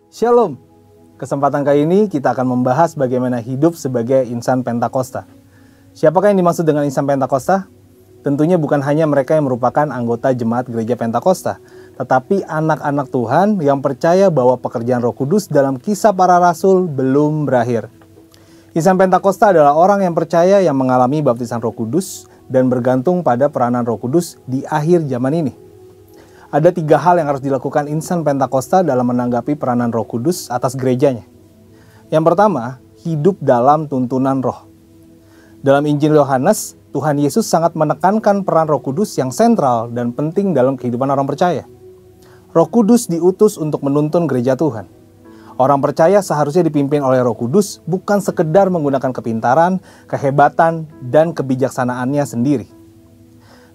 Shalom. Kesempatan kali ini kita akan membahas bagaimana hidup sebagai insan Pentakosta. Siapakah yang dimaksud dengan insan Pentakosta? Tentunya bukan hanya mereka yang merupakan anggota jemaat gereja Pentakosta, tetapi anak-anak Tuhan yang percaya bahwa pekerjaan Roh Kudus dalam Kisah Para Rasul belum berakhir. Insan Pentakosta adalah orang yang percaya yang mengalami baptisan Roh Kudus dan bergantung pada peranan Roh Kudus di akhir zaman ini. Ada 3 hal yang harus dilakukan insan Pentakosta dalam menanggapi peranan Roh Kudus atas gerejanya. Yang pertama, hidup dalam tuntunan Roh. Dalam Injil Yohanes, Tuhan Yesus sangat menekankan peran Roh Kudus yang sentral dan penting dalam kehidupan orang percaya. Roh Kudus diutus untuk menuntun gereja Tuhan. Orang percaya seharusnya dipimpin oleh Roh Kudus bukan sekedar menggunakan kepintaran, kehebatan, dan kebijaksanaannya sendiri.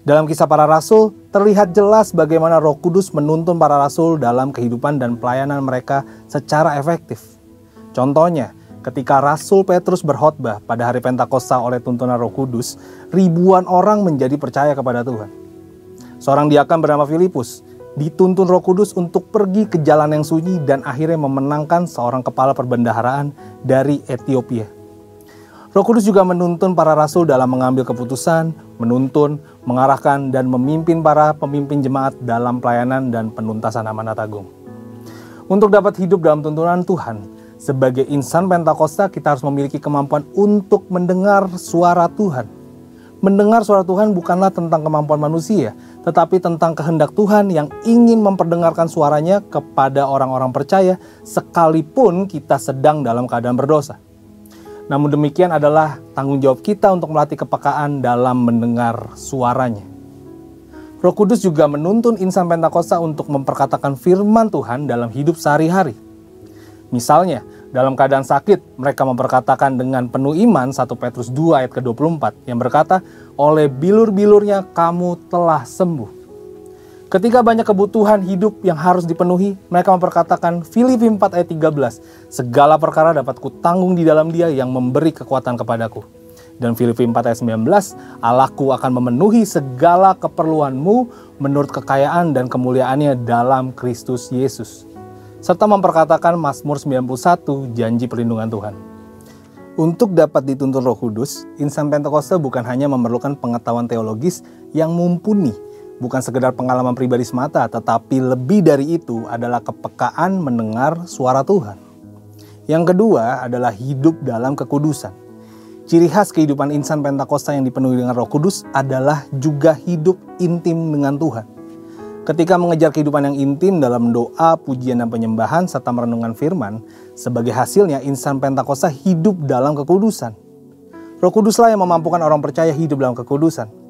Dalam Kisah Para Rasul, terlihat jelas bagaimana Roh Kudus menuntun para rasul dalam kehidupan dan pelayanan mereka secara efektif. Contohnya, ketika Rasul Petrus berkhotbah pada hari Pentakosta oleh tuntunan Roh Kudus, ribuan orang menjadi percaya kepada Tuhan. Seorang diakan bernama Filipus dituntun Roh Kudus untuk pergi ke jalan yang sunyi dan akhirnya memenangkan seorang kepala perbendaharaan dari Ethiopia. Roh Kudus juga menuntun para rasul dalam mengambil keputusan, menuntun, mengarahkan, dan memimpin para pemimpin jemaat dalam pelayanan dan penuntasan amanat agung. Untuk dapat hidup dalam tuntunan Tuhan, sebagai insan Pentakosta kita harus memiliki kemampuan untuk mendengar suara Tuhan. Mendengar suara Tuhan bukanlah tentang kemampuan manusia, tetapi tentang kehendak Tuhan yang ingin memperdengarkan suaranya kepada orang-orang percaya sekalipun kita sedang dalam keadaan berdosa. Namun demikian adalah tanggung jawab kita untuk melatih kepekaan dalam mendengar suaranya. Roh Kudus juga menuntun insan Pentakosta untuk memperkatakan firman Tuhan dalam hidup sehari-hari. Misalnya, dalam keadaan sakit, mereka memperkatakan dengan penuh iman 1 Petrus 2 ayat ke-24 yang berkata, oleh bilur-bilurnya kamu telah sembuh. Ketika banyak kebutuhan hidup yang harus dipenuhi, mereka memperkatakan Filipi 4 ayat 13, segala perkara dapat kutanggung di dalam Dia yang memberi kekuatan kepadaku. Dan Filipi 4 ayat 19, Allahku akan memenuhi segala keperluanmu menurut kekayaan dan kemuliaannya dalam Kristus Yesus. Serta memperkatakan Mazmur 91, janji perlindungan Tuhan. Untuk dapat dituntun Roh Kudus, insan Pentakosta bukan hanya memerlukan pengetahuan teologis yang mumpuni, bukan sekedar pengalaman pribadi semata, tetapi lebih dari itu adalah kepekaan mendengar suara Tuhan. Yang kedua adalah hidup dalam kekudusan. Ciri khas kehidupan insan Pentakosta yang dipenuhi dengan Roh Kudus adalah juga hidup intim dengan Tuhan. Ketika mengejar kehidupan yang intim dalam doa, pujian, dan penyembahan serta merenungkan firman, sebagai hasilnya insan Pentakosta hidup dalam kekudusan. Roh Kuduslah yang memampukan orang percaya hidup dalam kekudusan.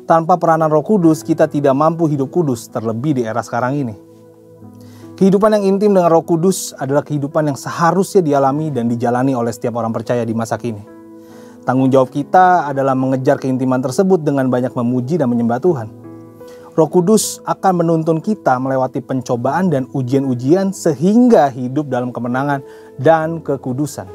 Tanpa peranan Roh Kudus, kita tidak mampu hidup kudus, terlebih di era sekarang ini. Kehidupan yang intim dengan Roh Kudus adalah kehidupan yang seharusnya dialami dan dijalani oleh setiap orang percaya di masa kini. Tanggung jawab kita adalah mengejar keintiman tersebut dengan banyak memuji dan menyembah Tuhan. Roh Kudus akan menuntun kita melewati pencobaan dan ujian-ujian sehingga hidup dalam kemenangan dan kekudusan.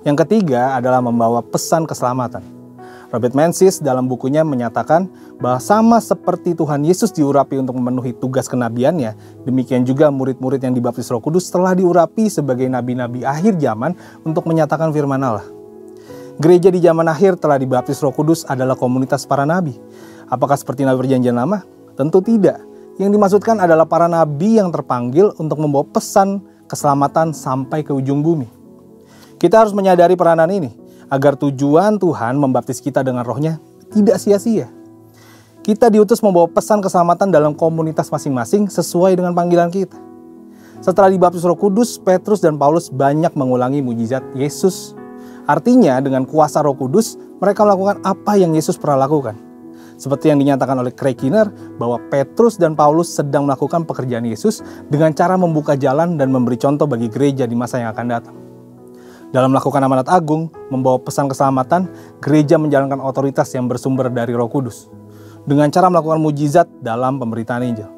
Yang ketiga adalah membawa pesan keselamatan. Robert Menzies dalam bukunya menyatakan bahwa sama seperti Tuhan Yesus diurapi untuk memenuhi tugas kenabiannya, demikian juga murid-murid yang dibaptis Roh Kudus telah diurapi sebagai nabi-nabi akhir zaman untuk menyatakan firman Allah. Gereja di zaman akhir telah dibaptis Roh Kudus adalah komunitas para nabi. Apakah seperti nabi perjanjian lama? Tentu tidak. Yang dimaksudkan adalah para nabi yang terpanggil untuk membawa pesan keselamatan sampai ke ujung bumi. Kita harus menyadari peranan ini, agar tujuan Tuhan membaptis kita dengan Roh-Nya tidak sia-sia. Kita diutus membawa pesan keselamatan dalam komunitas masing-masing sesuai dengan panggilan kita. Setelah dibaptis Roh Kudus, Petrus dan Paulus banyak mengulangi mujizat Yesus. Artinya dengan kuasa Roh Kudus, mereka melakukan apa yang Yesus pernah lakukan. Seperti yang dinyatakan oleh Craig Keener bahwa Petrus dan Paulus sedang melakukan pekerjaan Yesus dengan cara membuka jalan dan memberi contoh bagi gereja di masa yang akan datang. Dalam melakukan amanat agung, membawa pesan keselamatan, gereja menjalankan otoritas yang bersumber dari Roh Kudus. Dengan cara melakukan mujizat dalam pemberitaan Injil.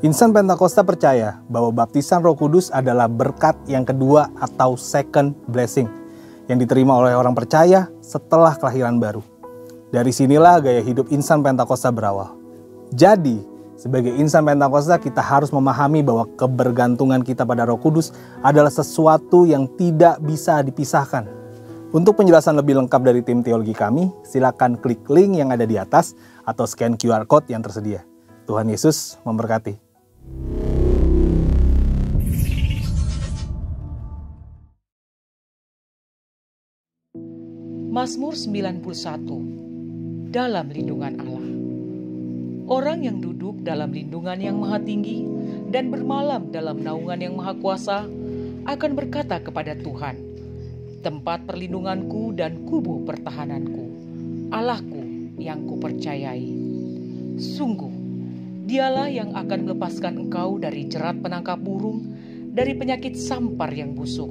Insan Pentakosta percaya bahwa baptisan Roh Kudus adalah berkat yang kedua atau second blessing yang diterima oleh orang percaya setelah kelahiran baru. Dari sinilah gaya hidup insan Pentakosta berawal. Jadi, Sebagai insan Pentakosta, kita harus memahami bahwa kebergantungan kita pada Roh Kudus adalah sesuatu yang tidak bisa dipisahkan. Untuk penjelasan lebih lengkap dari tim teologi kami, silakan klik link yang ada di atas atau scan QR Code yang tersedia. Tuhan Yesus memberkati. Mazmur 91. Dalam lindungan Allah. Orang yang duduk dalam lindungan yang maha tinggi dan bermalam dalam naungan yang maha kuasa akan berkata kepada Tuhan, tempat perlindunganku dan kubu pertahananku, Allahku yang kupercayai. Sungguh, dialah yang akan melepaskan engkau dari jerat penangkap burung, dari penyakit sampar yang busuk.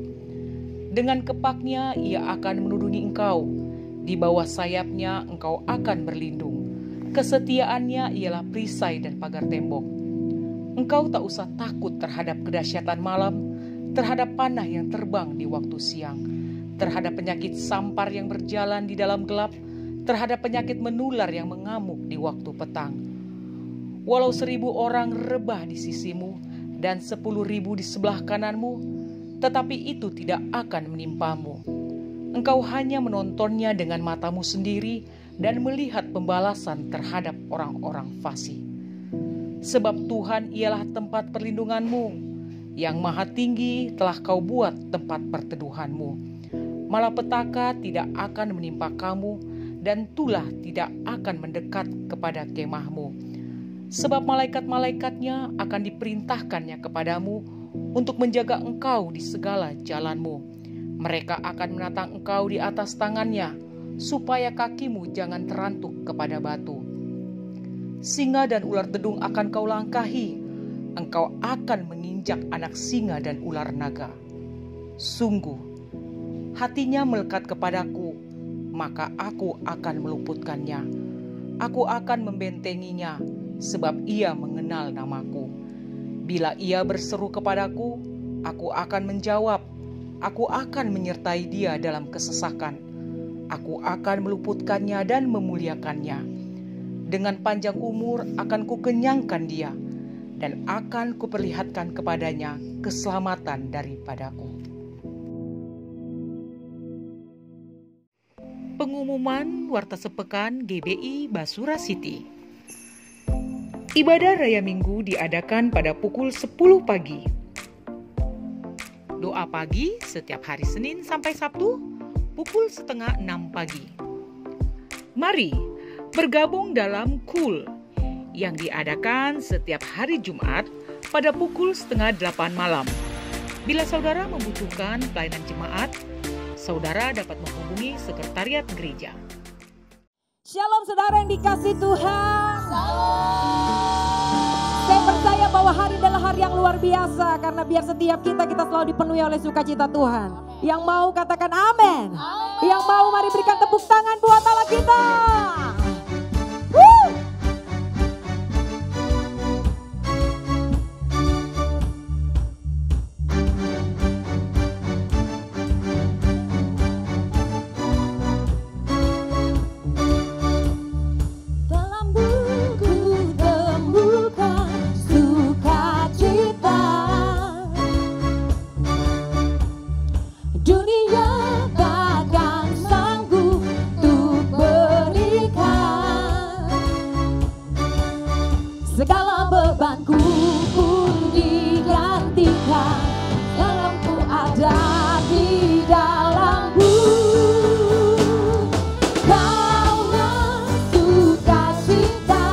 Dengan kepaknya ia akan menudungi engkau, di bawah sayapnya engkau akan berlindung. Kesetiaannya ialah perisai dan pagar tembok. Engkau tak usah takut terhadap kedahsyatan malam, terhadap panah yang terbang di waktu siang, terhadap penyakit sampar yang berjalan di dalam gelap, terhadap penyakit menular yang mengamuk di waktu petang. Walau 1.000 orang rebah di sisimu dan 10.000 di sebelah kananmu, tetapi itu tidak akan menimpamu. Engkau hanya menontonnya dengan matamu sendiri dan melihat pembalasan terhadap orang-orang fasik. Sebab Tuhan ialah tempat perlindunganmu, yang maha tinggi telah kau buat tempat perteduhanmu. Malapetaka tidak akan menimpa kamu, dan tulah tidak akan mendekat kepada kemahmu. Sebab malaikat-malaikatnya akan diperintahkannya kepadamu untuk menjaga engkau di segala jalanmu. Mereka akan menatang engkau di atas tangannya, supaya kakimu jangan terantuk kepada batu. Singa dan ular dedung akan kau langkahi, engkau akan menginjak anak singa dan ular naga. Sungguh, hatinya melekat kepadaku, maka aku akan meluputkannya. Aku akan membentenginya, sebab ia mengenal namaku. Bila ia berseru kepadaku, aku akan menjawab. Aku akan menyertai dia dalam kesesakan. Aku akan meluputkannya dan memuliakannya. Dengan panjang umur akan kukenyangkan dia, dan akan kuperlihatkan kepadanya keselamatan daripadaku. Pengumuman Warta Sepekan GBI Basura City. Ibadah Raya Minggu diadakan pada pukul 10 pagi. Doa pagi setiap hari Senin sampai Sabtu pukul 5:30 pagi. Mari bergabung dalam KUL yang diadakan setiap hari Jumat pada pukul 7:30 malam. Bila saudara membutuhkan pelayanan jemaat, saudara dapat menghubungi sekretariat gereja. Shalom saudara yang dikasih Tuhan. Saya percaya bahwa hari adalah hari yang luar biasa, karena biar setiap kita selalu dipenuhi oleh sukacita Tuhan. Yang mau katakan amin. Yang mau mari berikan tepuk tangan buat Allah kita. Woo! Segala bebanku pun digantikan, dalamku ada di dalammu. Kaulah sukacita,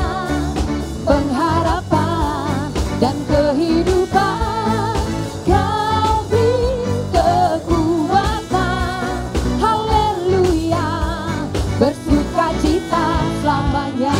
pengharapan dan kehidupan. Kau beri kekuatan, haleluya, bersukacita selamanya.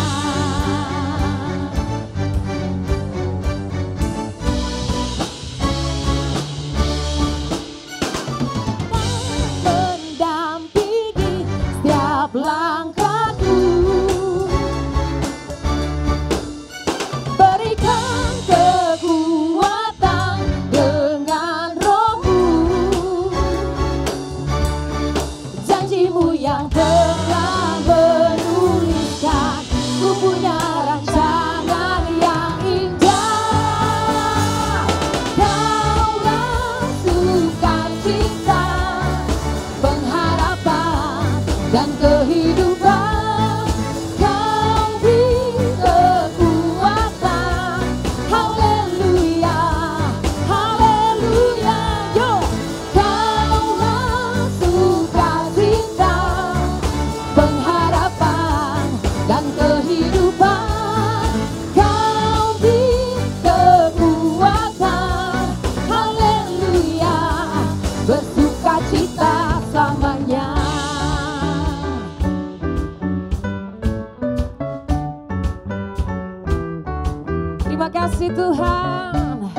Terima kasih Tuhan.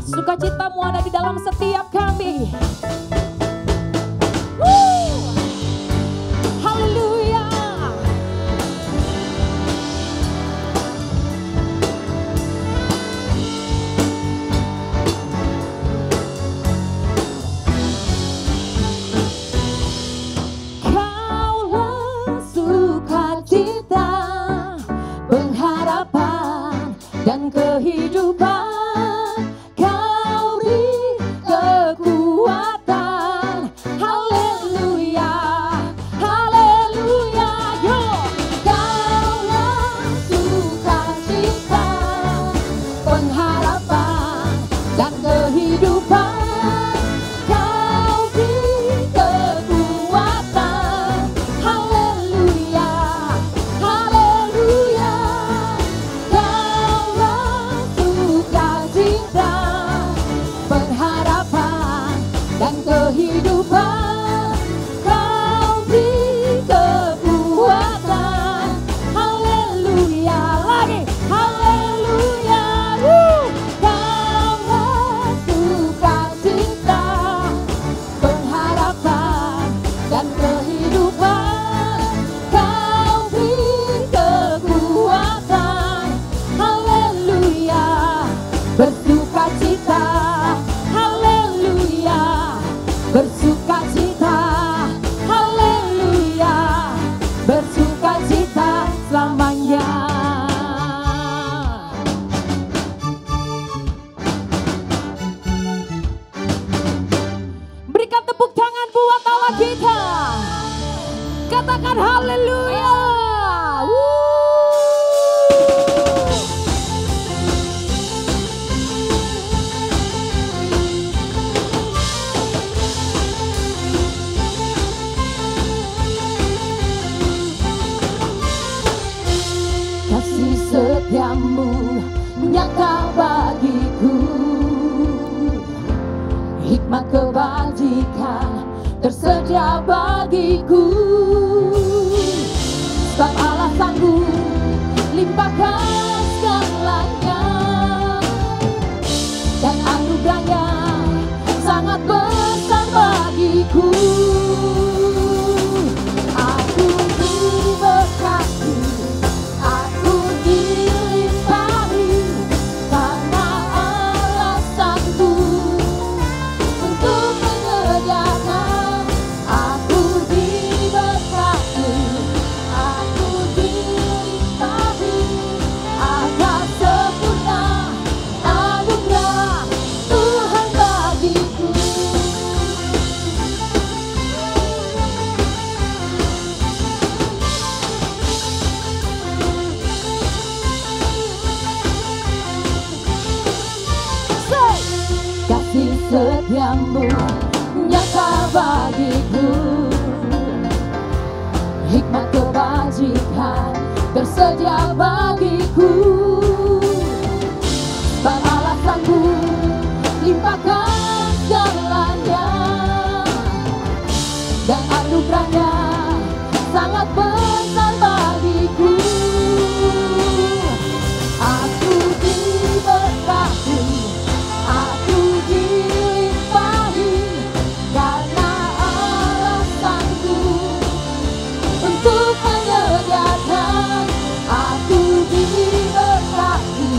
Sukacitamu ada di dalam setiap kami. Haleluya. Kaulah sukacita, pengharapan dan kehidupan. Katakan haleluya. Kasih setiamu nyata bagiku, hikmat kebajikan tersedia bagiku. Sebab Allah sanggup limpahkan segalanya, dan anugerahnya sangat besar bagiku. Aku diberkati, aku dilimpahi, karena Allah sanggup untuk menyediakan. Aku diberkati, aku dilimpahi, atas sempurna anugerah Tuhan bagiku. Kasih setiamu nyata bagiku, hikmat kebajikan tersedia bagiku. Sebab Allah sanggup limpahkan segalanya, dan anugerahnya sangat besar bagiku. Aku diberkati, aku dilimpahi, karena Allah sanggup untuk menyediakan. Aku diberkati,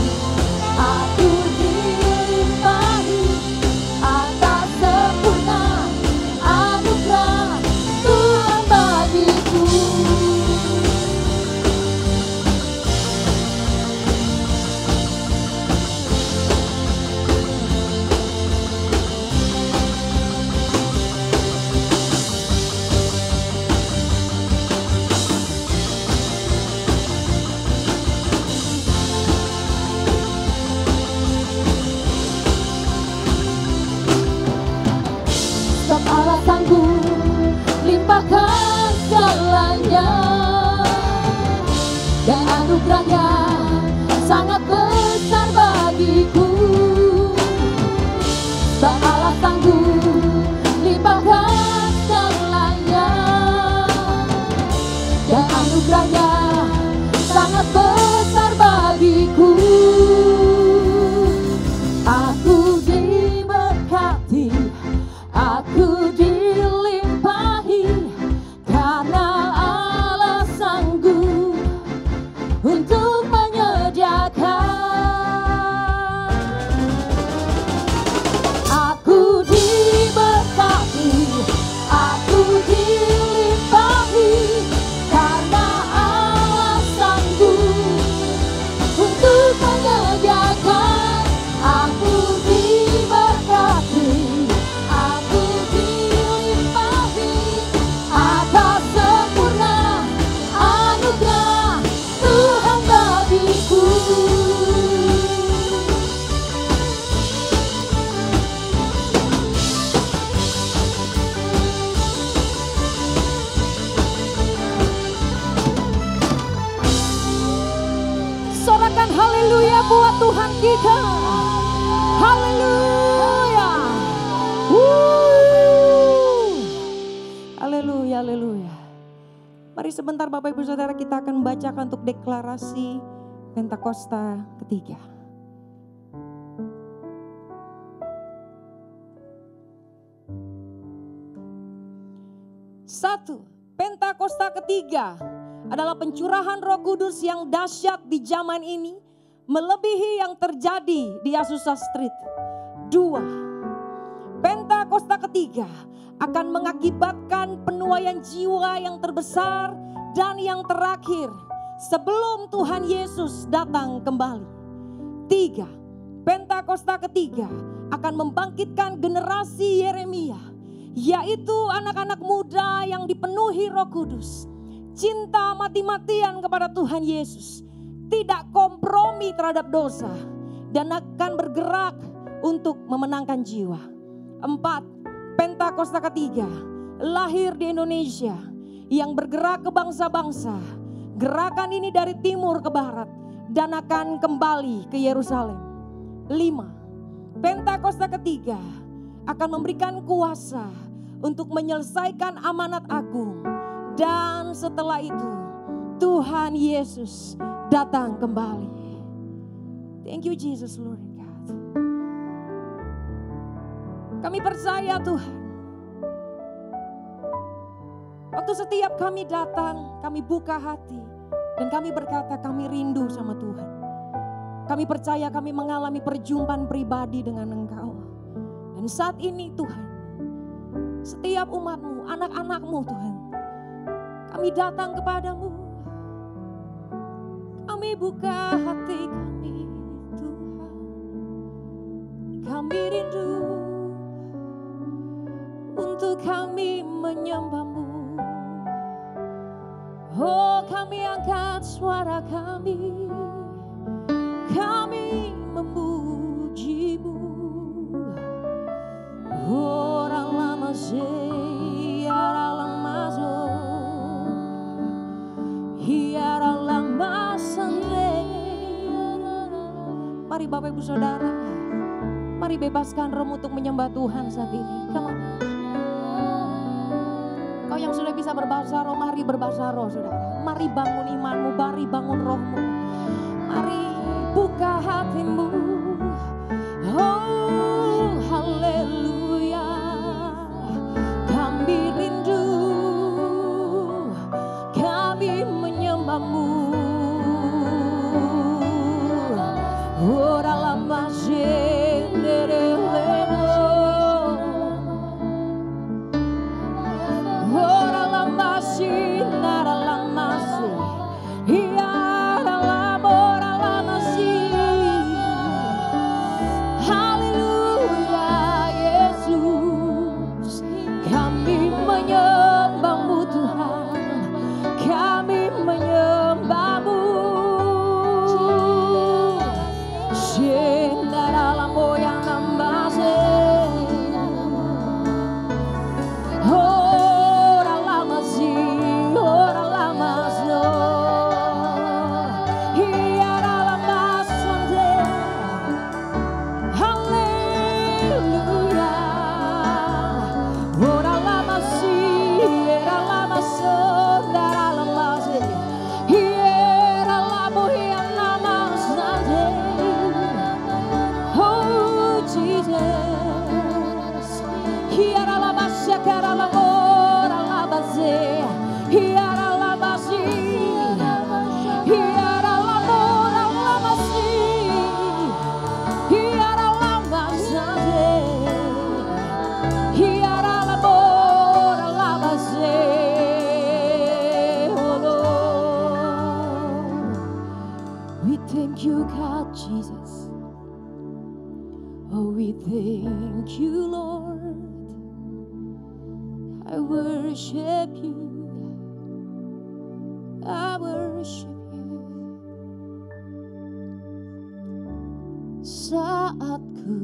aku dilimpahi, atas sempurna anugerah Tuhan bagiku. Sebab Allah sanggup limpahkan segalanya, dan anugerahnya sangat besar bagiku. Sebab Allah sanggup limpahkan segalanya, dan anugerahnya sangat besar untuk menyediakan. Aku diberkati, aku dilimpahi, karena Allah sanggup untuk menyediakan. Aku diberkati, aku dilimpahi, atas sempurna anugerah Tuhan bagiku. Sorakan haleluya buat Tuhan kita. Haleluya. Haleluya, haleluya. Mari sebentar Bapak Ibu Saudara, kita akan membacakan untuk deklarasi Pentakosta ketiga. Satu, Pentakosta ketiga adalah pencurahan Roh Kudus yang dahsyat di zaman ini, melebihi yang terjadi di Azusa Street. 2. Pentakosta ketiga akan mengakibatkan penuaian jiwa yang terbesar dan yang terakhir sebelum Tuhan Yesus datang kembali. 3. Pentakosta ketiga akan membangkitkan generasi Yeremia, yaitu anak-anak muda yang dipenuhi Roh Kudus, cinta mati-matian kepada Tuhan Yesus, tidak kompromi terhadap dosa, dan akan bergerak untuk memenangkan jiwa. 4. Pentakosta ketiga lahir di Indonesia yang bergerak ke bangsa-bangsa. Gerakan ini dari timur ke barat dan akan kembali ke Yerusalem. 5. Pentakosta ketiga akan memberikan kuasa untuk menyelesaikan amanat agung, dan setelah itu Tuhan Yesus datang kembali. Thank you Jesus, Lord God. Kami percaya Tuhan, waktu setiap kami datang, kami buka hati dan kami berkata kami rindu sama Tuhan. Kami percaya kami mengalami perjumpaan pribadi dengan Engkau. Dan saat ini Tuhan, setiap umat-Mu, anak-anak-Mu Tuhan, kami datang kepadamu. Kami buka hati kami Tuhan. Kami rindu untuk kami menyembah-Mu. Oh, kami angkat suara kami. Kami memuji-Mu. Orang lama hiara lama hiara lama sendre. Mari Bapak Ibu Saudara, mari bebaskan rohmu untuk menyembah Tuhan saat ini. Come on. Kau yang sudah bisa berbahasa roh, mari berbahasa roh saudara. Mari bangun imanmu, mari bangun rohmu. Mari buka hatimu. Oh haleluya. Kami rindu, kami menyembah-Mu. Ora lama We thank you, God Jesus. Oh, we thank you, Lord. I worship you. I worship you. Saat ku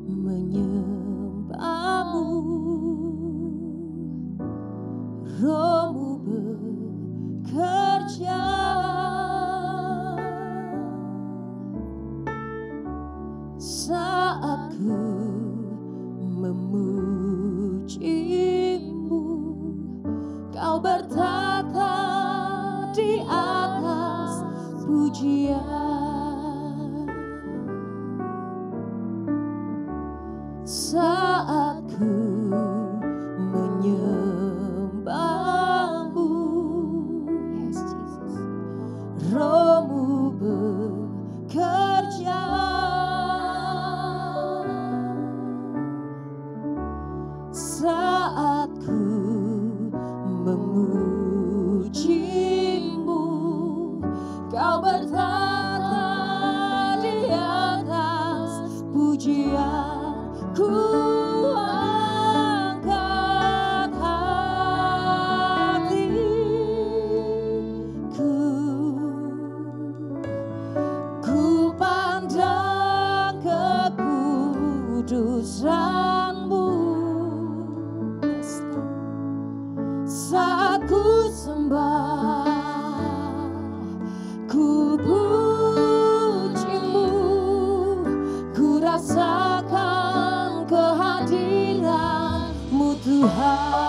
menyembahmu, Rohmu bekerja. Saat ku memujimu, Kau bertata di atas pujian. Saat ku menyembahmu, yes Jesus, Rohmu bekerja. Saat ku memujimu, Kau bertata di atas pujian. Ku angkat hatiku, ku pandang kekudusan-Mu. Saat ku sembah, ku pujimu, ku rasakan kehadiran-Mu Tuhan.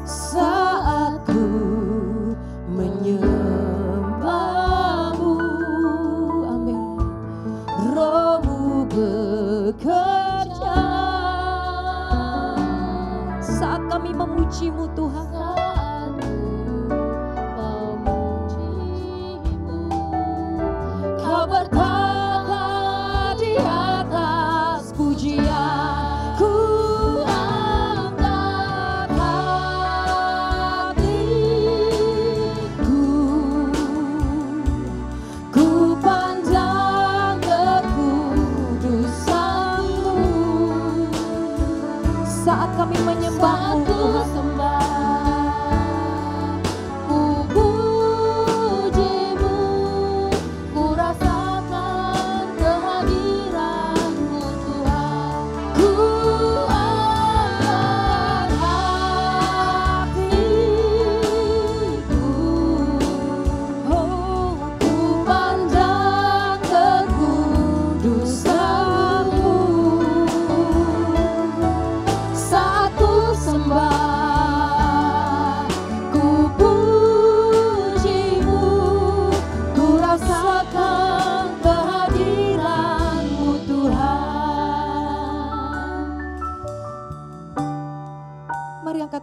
Saat ku menyembahmu, amin, Rohmu bekerja. Saat kami memuji-Mu Tuhan, Kau bertata di atas pujian. Ku angkat hatiku, ku pandang kekudusan-Mu. Saat kami menyembah-Mu Tuhan,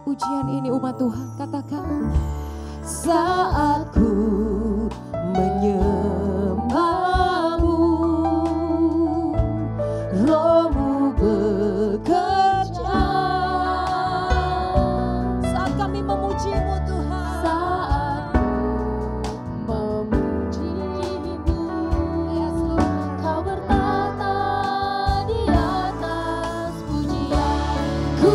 pujian ini umat Tuhan, katakan. Saat ku menyembah-Mu, Roh-Mu bekerja. Saat kami memuji-Mu Tuhan, saat memuji-Mu, yes Lord, Kau bertata di atas pujian. Ku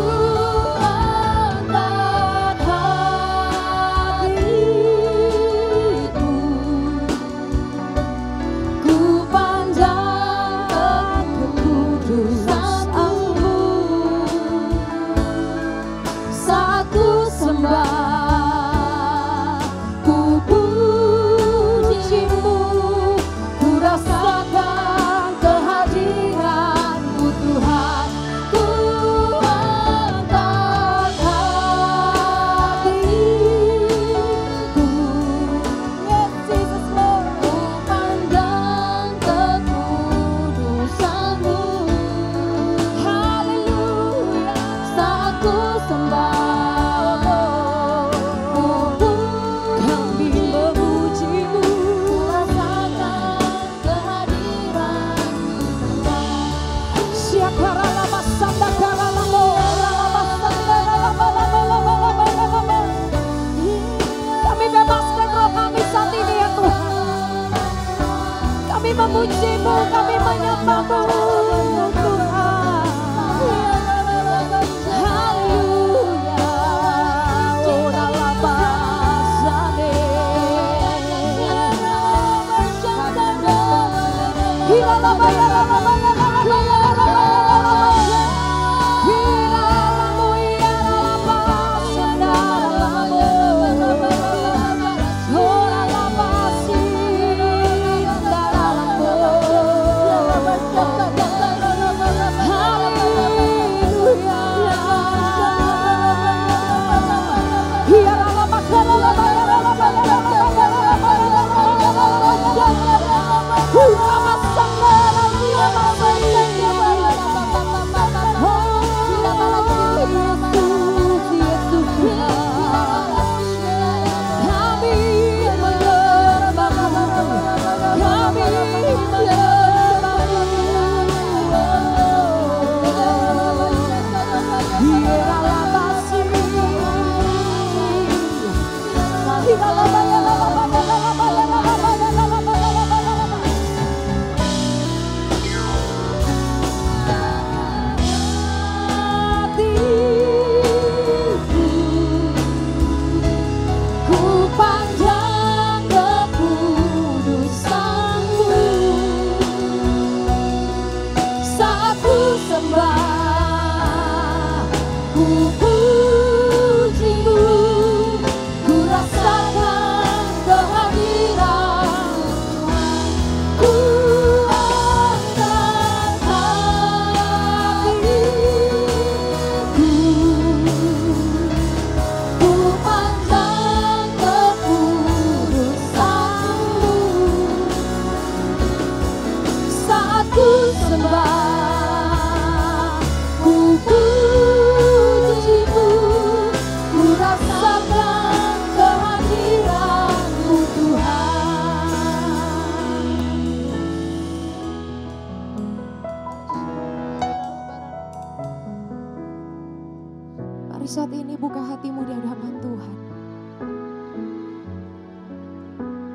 Saat ini buka hatimu di hadapan Tuhan.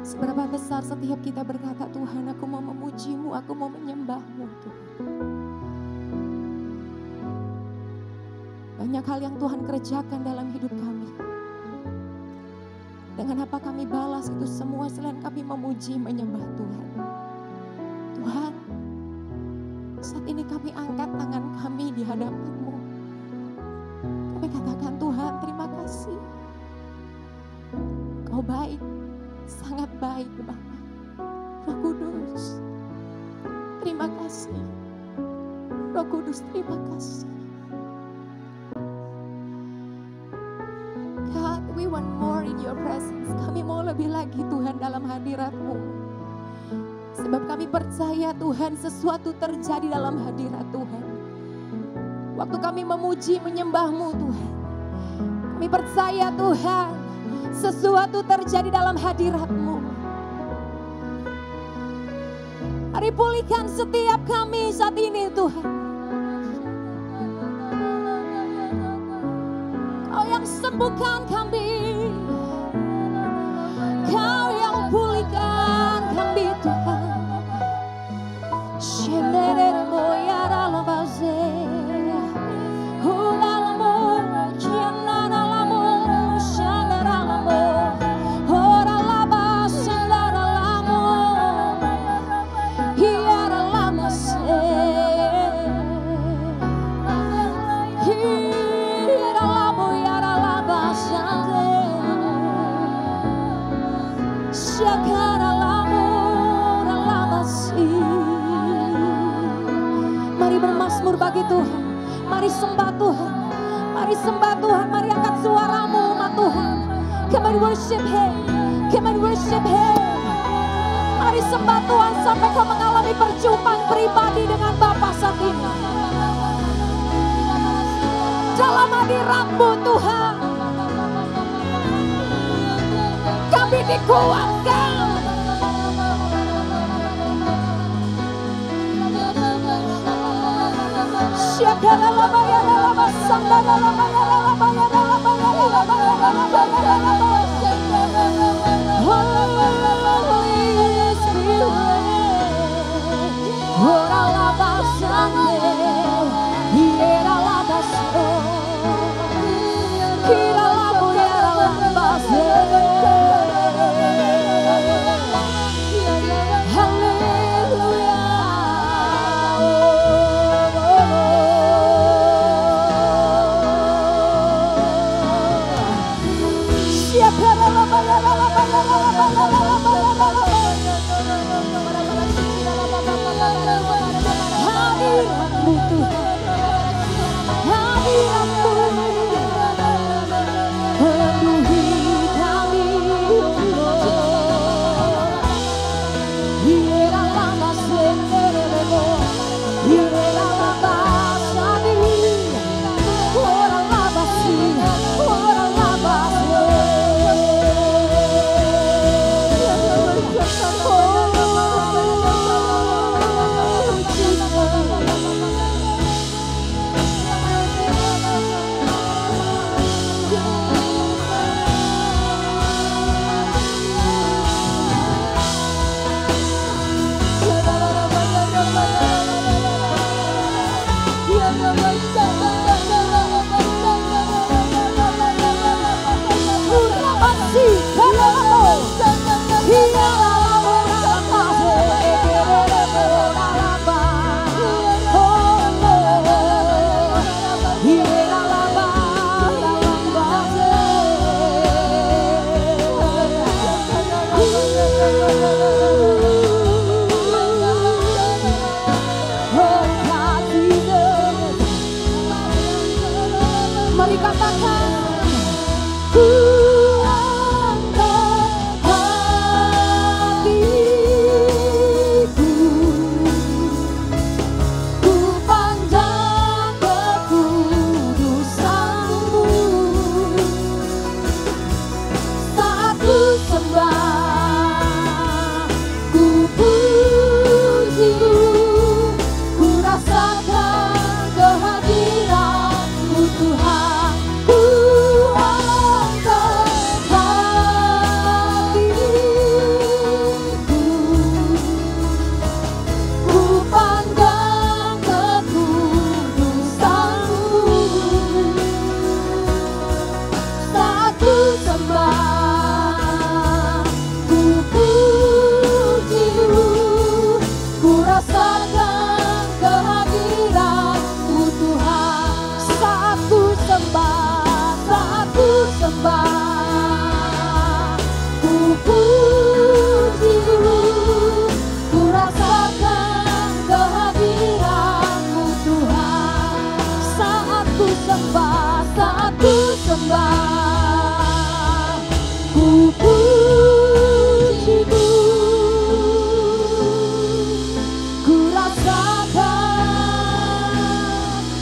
Seberapa besar setiap kita berkata, Tuhan aku mau memuji-Mu, aku mau menyembah-Mu Tuhan. Banyak hal yang Tuhan kerjakan dalam hidup kami. Dengan apa kami balas itu semua selain kami memuji, menyembah Tuhan. Tuhan, saat ini kami angkat tangan kami di hadapan-Mu. Kami katakan, Tuhan terima kasih. Kau baik, sangat baik Bapa. Roh Kudus, terima kasih. Roh Kudus, terima kasih. God, we want more in your presence. Kami mau lebih lagi Tuhan dalam hadirat-Mu. Sebab kami percaya Tuhan sesuatu terjadi dalam hadirat Tuhan. Waktu kami memuji, menyembah-Mu Tuhan. Kami percaya Tuhan, sesuatu terjadi dalam hadirat-Mu. Mari pulihkan setiap kami saat ini Tuhan. Kau yang sembuhkan kami. Kau yang pulihkan kami Tuhan. Mari bermazmur bagi Tuhan. Mari sembah Tuhan. Mari sembah Tuhan. Mari angkat suaramu umat Tuhan. Come and worship Him. Come and worship Him. Mari sembah Tuhan sampai kau mengalami perjumpaan pribadi dengan Bapa saat ini. Dalam hadirat-Mu Tuhan, kami dikuatkan. Hadirat-Mu Tuhan, hadirat-Mu penuhi kami. Hiera lama senderemo, hiera lama sani, orang lama si, orang lama si. Mari katakan, ku angkat hatiku, ku pandang kekudusan-Mu. Saat ku sembah, ku puji-Mu, ku rasakan kehadiran-Mu Tuhan. Ku angkat hatiku, ku pandang kekudusan-Mu. Saat ku sembah, ku puji-Mu, ku rasakan kehadiran-Mu Tuhan. Saat ku sembah, ku puji-Mu, ku rasakan kehadiran-Mu Tuhan. Saat ku sembah, ku puji-Mu, ku rasakan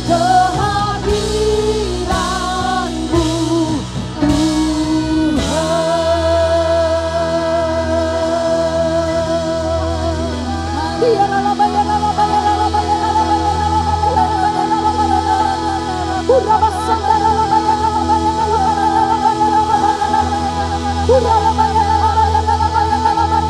kehadiran-Mu Tuhan.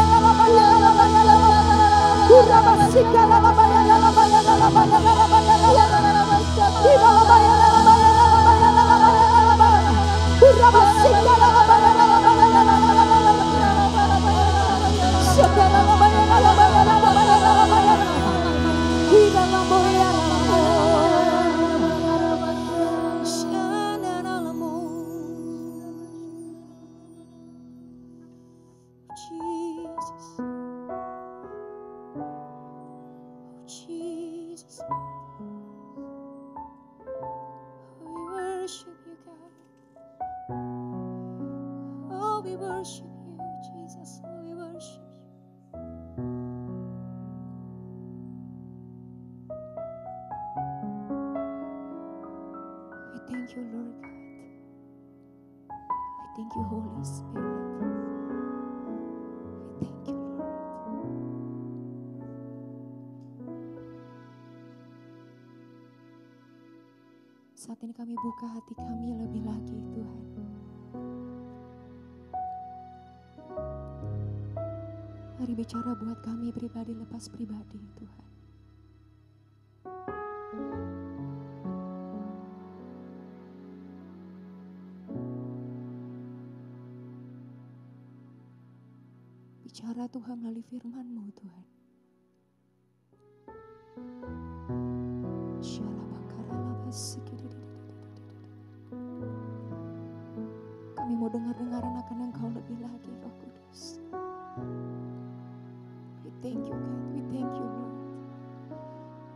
Jesus, we worship you, God. Oh, we worship you, Jesus. We worship you. We thank you, Lord God. We thank you, Holy Spirit. We thank you, Lord. Saat ini kami buka hati kami lebih lagi, Tuhan. Mari bicara buat kami pribadi lepas pribadi, Tuhan. Bicara Tuhan melalui firman-Mu, Tuhan. Kami mau dengar-dengaran akan Engkau lebih lagi, Roh Kudus. We thank you, God. We thank you, Lord.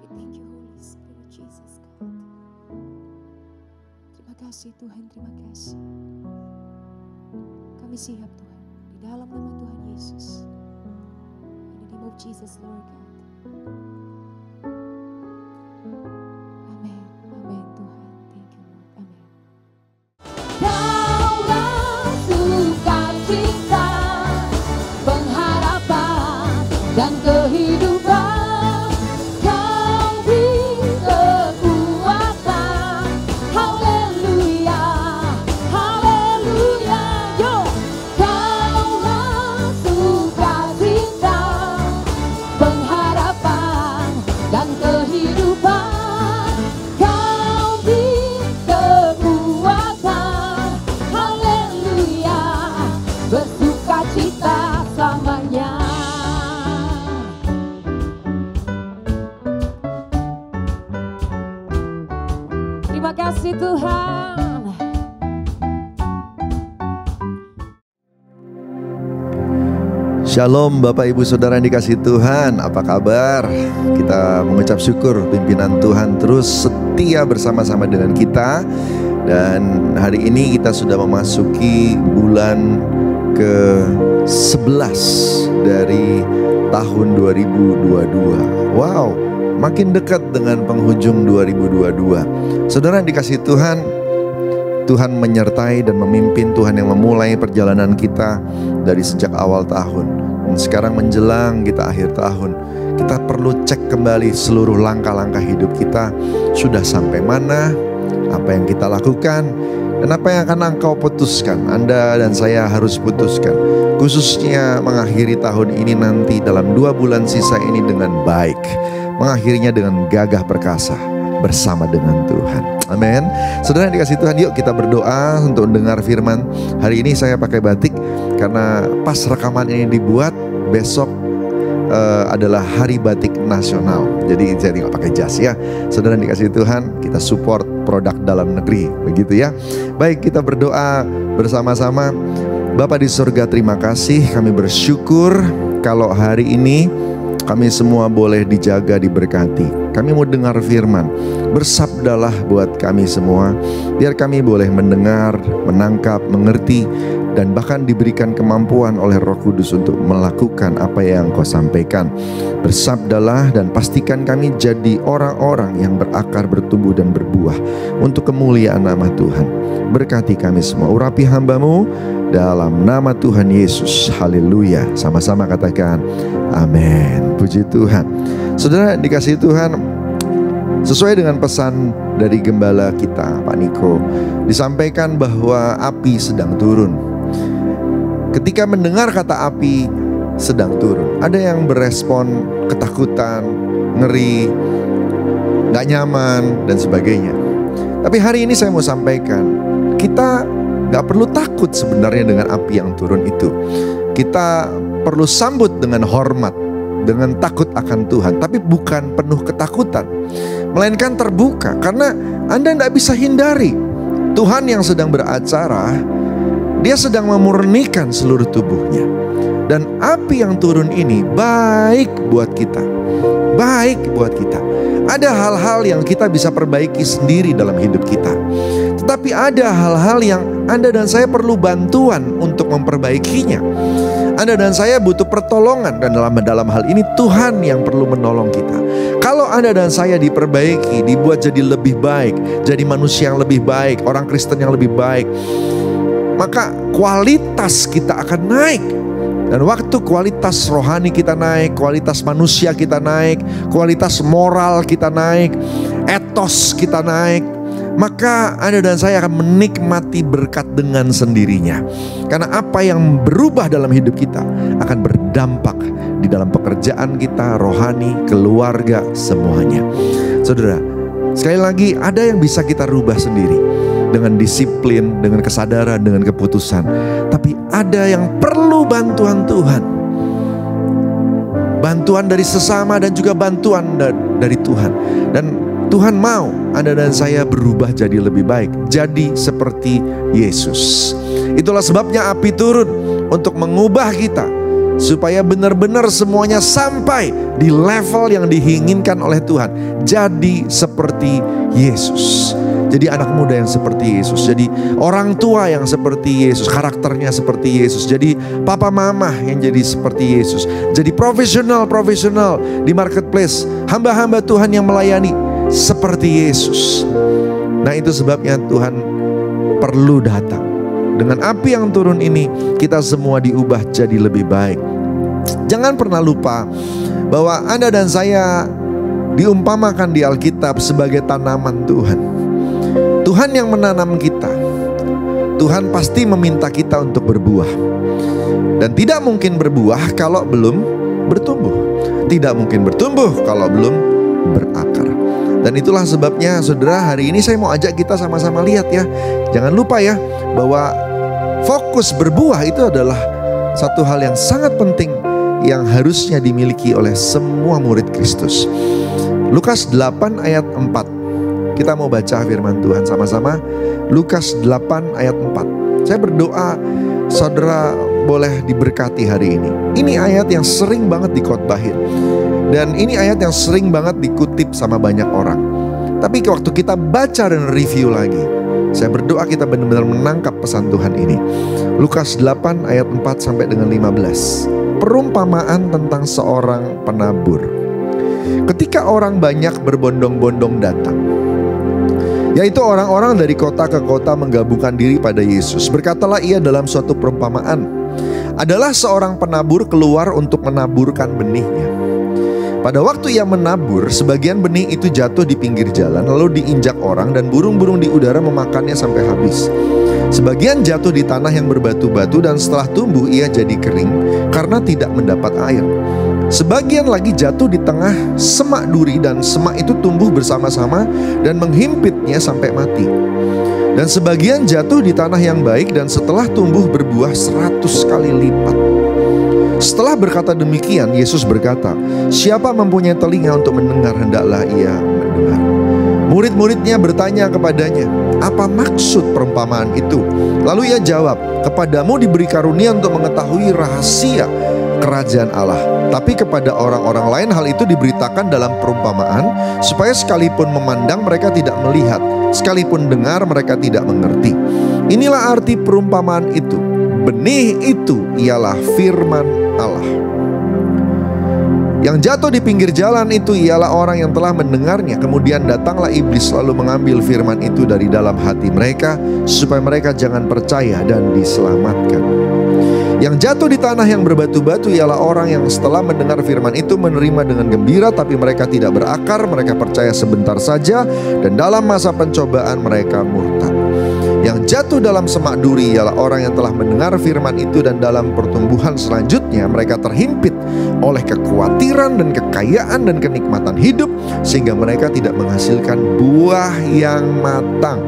We thank you, Holy Spirit, Jesus, God. Terima kasih, Tuhan. Terima kasih. Kami siap, Tuhan. Di dalam nama Tuhan Yesus. In the name of Jesus, Lord God. Dan kehidupan, Kau beri kekuatan. Haleluya, haleluya. Yo, Kaulah sukacita, pengharapan dan kehidupan. Kau beri kekuatan. Haleluya, bersukacita selamanya. Terima kasih Tuhan. Shalom Bapak Ibu Saudara yang dikasihi Tuhan, apa kabar? Kita mengucap syukur pimpinan Tuhan terus setia bersama-sama dengan kita Dan hari ini kita sudah memasuki bulan ke-11 dari tahun 2022. Wow, makin dekat dengan penghujung 2022. Saudara yang dikasihi Tuhan, Tuhan menyertai dan memimpin, Tuhan yang memulai perjalanan kita dari sejak awal tahun. Dan sekarang menjelang kita akhir tahun, kita perlu cek kembali seluruh langkah-langkah hidup kita. Sudah sampai mana, apa yang kita lakukan, dan apa yang akan engkau putuskan. Anda dan saya harus putuskan, khususnya mengakhiri tahun ini nanti dalam 2 bulan sisa ini dengan baik, mengakhirinya dengan gagah perkasa bersama dengan Tuhan. Amin. Saudara yang dikasihi Tuhan, yuk kita berdoa untuk dengar firman. Hari ini saya pakai batik karena pas rekaman ini dibuat, besok adalah Hari Batik Nasional. Jadi saya tinggal pakai jas ya. Saudara yang dikasihi Tuhan, kita support produk dalam negeri, begitu ya. Baik, kita berdoa bersama-sama. Bapa di surga, terima kasih. Kami bersyukur kalau hari ini kami semua boleh dijaga, diberkati. Kami mau dengar firman. Bersabdalah buat kami semua, biar kami boleh mendengar, menangkap, mengerti, dan bahkan diberikan kemampuan oleh Roh Kudus untuk melakukan apa yang Kau sampaikan. Bersabdalah dan pastikan kami jadi orang-orang yang berakar, bertumbuh, dan berbuah untuk kemuliaan nama Tuhan. Berkati kami semua. Urapi hamba-Mu dalam nama Tuhan Yesus. Haleluya. Sama-sama katakan amin. Puji Tuhan. Saudara dikasihi Tuhan, sesuai dengan pesan dari gembala kita, Pak Niko, disampaikan bahwa api sedang turun. Ketika mendengar kata api sedang turun, ada yang berespon ketakutan, ngeri, gak nyaman, dan sebagainya. Tapi hari ini saya mau sampaikan, kita gak perlu takut sebenarnya dengan api yang turun itu. Kita perlu sambut dengan hormat, dengan takut akan Tuhan, tapi bukan penuh ketakutan, melainkan terbuka, karena Anda tidak bisa hindari Tuhan yang sedang beracara. Dia sedang memurnikan seluruh tubuhnya, dan api yang turun ini baik buat kita, baik buat kita. Ada hal-hal yang kita bisa perbaiki sendiri dalam hidup kita, tetapi ada hal-hal yang Anda dan saya perlu bantuan untuk memperbaikinya. Anda dan saya butuh pertolongan, dan dalam hal ini Tuhan yang perlu menolong kita. Kalau Anda dan saya diperbaiki, dibuat jadi lebih baik, jadi manusia yang lebih baik, orang Kristen yang lebih baik, maka kualitas kita akan naik. Dan waktu kualitas rohani kita naik, kualitas manusia kita naik, kualitas moral kita naik, etos kita naik, maka Anda dan saya akan menikmati berkat dengan sendirinya. Karena apa yang berubah dalam hidup kita akan berdampak di dalam pekerjaan kita, rohani, keluarga, semuanya. Saudara, sekali lagi ada yang bisa kita rubah sendiri dengan disiplin, dengan kesadaran, dengan keputusan. Tapi ada yang perlu bantuan Tuhan, bantuan dari sesama dan juga bantuan dari Tuhan. Dan Tuhan mau Anda dan saya berubah jadi lebih baik, jadi seperti Yesus. Itulah sebabnya api turun untuk mengubah kita, supaya benar-benar semuanya sampai di level yang diinginkan oleh Tuhan. Jadi seperti Yesus. Jadi anak muda yang seperti Yesus, jadi orang tua yang seperti Yesus, karakternya seperti Yesus, jadi papa mama yang jadi seperti Yesus, jadi profesional di marketplace, hamba-hamba Tuhan yang melayani seperti Yesus. Nah, itu sebabnya Tuhan perlu datang. Dengan api yang turun ini, kita semua diubah jadi lebih baik. Jangan pernah lupa bahwa Anda dan saya diumpamakan di Alkitab sebagai tanaman Tuhan. Tuhan yang menanam kita. Tuhan pasti meminta kita untuk berbuah. Dan tidak mungkin berbuah kalau belum bertumbuh. Tidak mungkin bertumbuh kalau belum berakar. Dan itulah sebabnya saudara, hari ini saya mau ajak kita sama-sama lihat ya. Jangan lupa ya, bahwa fokus berbuah itu adalah satu hal yang sangat penting yang harusnya dimiliki oleh semua murid Kristus. Lukas 8 ayat 4. Kita mau baca firman Tuhan sama-sama. Lukas 8 ayat 4. Saya berdoa saudara boleh diberkati hari ini. Ini ayat yang sering banget dikhotbahin, dan ini ayat yang sering banget dikutip sama banyak orang. Tapi waktu kita baca dan review lagi, Saya berdoa kita benar-benar menangkap pesan Tuhan ini. Lukas 8 ayat 4 sampai dengan 15. Perumpamaan tentang seorang penabur. Ketika orang banyak berbondong-bondong datang, yaitu orang-orang dari kota ke kota menggabungkan diri pada Yesus, berkatalah ia dalam suatu perumpamaan. Adalah seorang penabur keluar untuk menaburkan benihnya. Pada waktu ia menabur, sebagian benih itu jatuh di pinggir jalan, lalu diinjak orang dan burung-burung di udara memakannya sampai habis. Sebagian jatuh di tanah yang berbatu-batu dan setelah tumbuh ia jadi kering karena tidak mendapat air. Sebagian lagi jatuh di tengah semak duri dan semak itu tumbuh bersama-sama dan menghimpitnya sampai mati. Dan sebagian jatuh di tanah yang baik dan setelah tumbuh berbuah 100 kali lipat. Setelah berkata demikian, Yesus berkata, siapa mempunyai telinga untuk mendengar, hendaklah ia mendengar. Murid-muridnya bertanya kepadanya, apa maksud perumpamaan itu? Lalu ia jawab, kepadamu diberi karunia untuk mengetahui rahasia kerajaan Allah. Tapi kepada orang-orang lain hal itu diberitakan dalam perumpamaan, supaya sekalipun memandang mereka tidak melihat, sekalipun dengar mereka tidak mengerti. Inilah arti perumpamaan itu. Benih itu ialah firman Allah. Yang jatuh di pinggir jalan itu ialah orang yang telah mendengarnya. Kemudian datanglah iblis lalu mengambil firman itu dari dalam hati mereka, supaya mereka jangan percaya dan diselamatkan. Yang jatuh di tanah yang berbatu-batu ialah orang yang setelah mendengar firman itu menerima dengan gembira, tapi mereka tidak berakar, mereka percaya sebentar saja, dan dalam masa pencobaan mereka murtad. Yang jatuh dalam semak duri ialah orang yang telah mendengar firman itu dan dalam pertumbuhan selanjutnya mereka terhimpit oleh kekhawatiran dan kekayaan dan kenikmatan hidup, sehingga mereka tidak menghasilkan buah yang matang.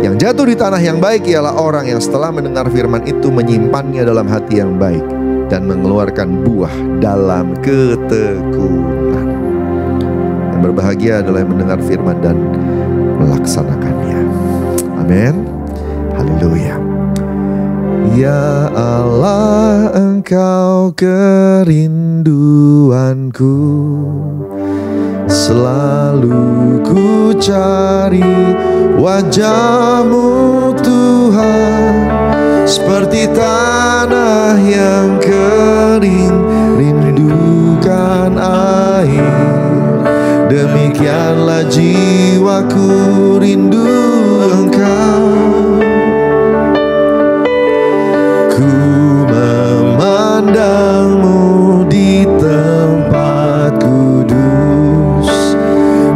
Yang jatuh di tanah yang baik ialah orang yang setelah mendengar firman itu menyimpannya dalam hati yang baik dan mengeluarkan buah dalam ketekunan. Yang berbahagia adalah yang mendengar firman dan melaksanakannya. Amin. Haleluya. Ya Allah, Engkau kerinduanku, selalu ku cari wajah-Mu Tuhan, seperti tanah yang kering rindukan air. Demikianlah jiwaku rindu Engkau. Ku memandang-Mu di tempat kudus,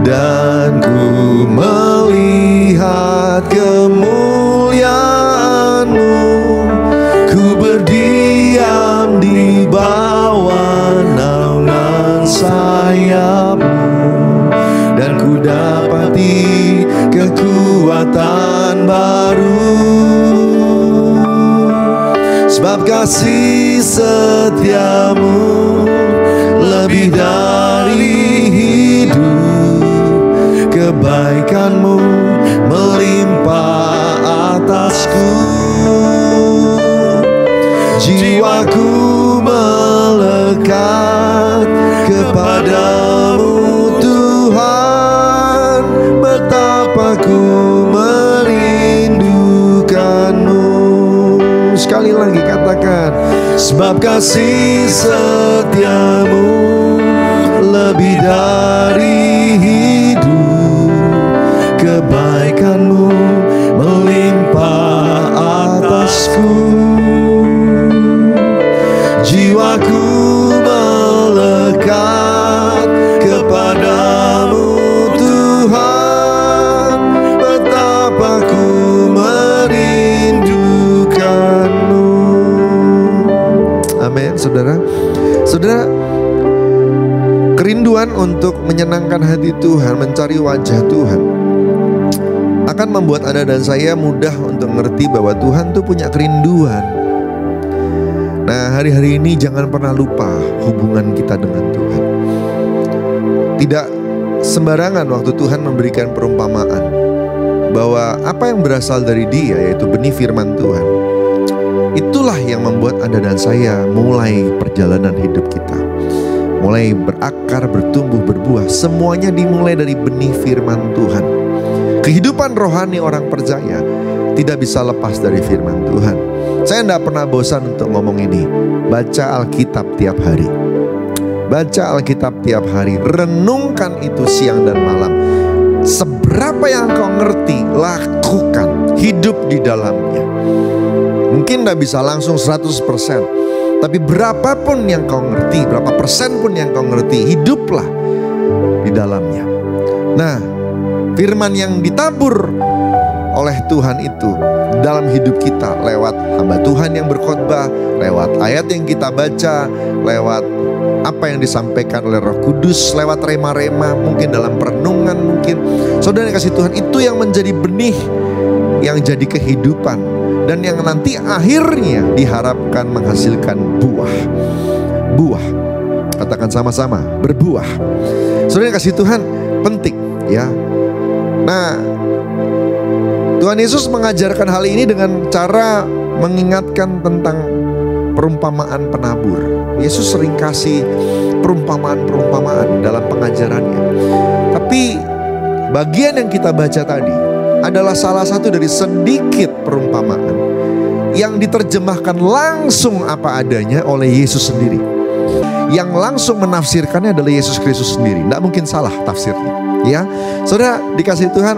dan ku melihat kemuliaan-Mu. Ku berdiam di bawah naungan sayap-Mu, dan ku dapati kekuatan baru. Sebab kasih setia-Mu lebih dari hidup, kebaikan-Mu melimpah atasku. Jiwaku melekat kepadamu Tuhan, betapa ku merindukan-Mu. Sekali lagi katakan, sebab kasih setia-Mu lebih dari hidup, kebaikan-Mu melimpah atasku. Jiwaku melekat kepadamu Tuhan, betapa ku merindukan-Mu. Amin, saudara. Saudara, kerinduan untuk menyenangkan hati Tuhan, mencari wajah Tuhan, akan membuat Anda dan saya mudah untuk mengerti bahwa Tuhan tuh punya kerinduan. Nah, hari-hari ini jangan pernah lupa hubungan kita dengan Tuhan. Tidak sembarangan waktu Tuhan memberikan perumpamaan bahwa apa yang berasal dari Dia, yaitu benih firman Tuhan, itulah yang membuat Anda dan saya mulai perjalanan hidup kita, mulai berakar, bertumbuh, berbuah. Semuanya dimulai dari benih firman Tuhan. Kehidupan rohani orang percaya tidak bisa lepas dari firman Tuhan. Saya tidak pernah bosan untuk ngomong ini. Baca Alkitab tiap hari. Baca Alkitab tiap hari. Renungkan itu siang dan malam. Seberapa yang kau ngerti, lakukan. Hidup di dalamnya. Mungkin tidak bisa langsung 100%. Tapi berapapun yang kau ngerti, berapa persen pun yang kau ngerti, hiduplah di dalamnya. Nah, firman yang ditabur oleh Tuhan itu dalam hidup kita lewat hamba Tuhan yang berkhotbah, lewat ayat yang kita baca, lewat apa yang disampaikan oleh Roh Kudus, lewat rema-rema, mungkin dalam perenungan, mungkin saudara yang kasih Tuhan, itu yang menjadi benih yang jadi kehidupan dan yang nanti akhirnya diharapkan menghasilkan buah. Buah, katakan sama-sama, berbuah. Saudara yang kasih Tuhan, penting ya. Nah, Tuhan Yesus mengajarkan hal ini dengan cara mengingatkan tentang perumpamaan penabur. Yesus sering kasih perumpamaan-perumpamaan dalam pengajarannya. Tapi bagian yang kita baca tadi adalah salah satu dari sedikit perumpamaan yang diterjemahkan langsung apa adanya oleh Yesus sendiri. Yang langsung menafsirkannya adalah Yesus Kristus sendiri. Tidak mungkin salah tafsirnya. Ya, saudara dikasih Tuhan,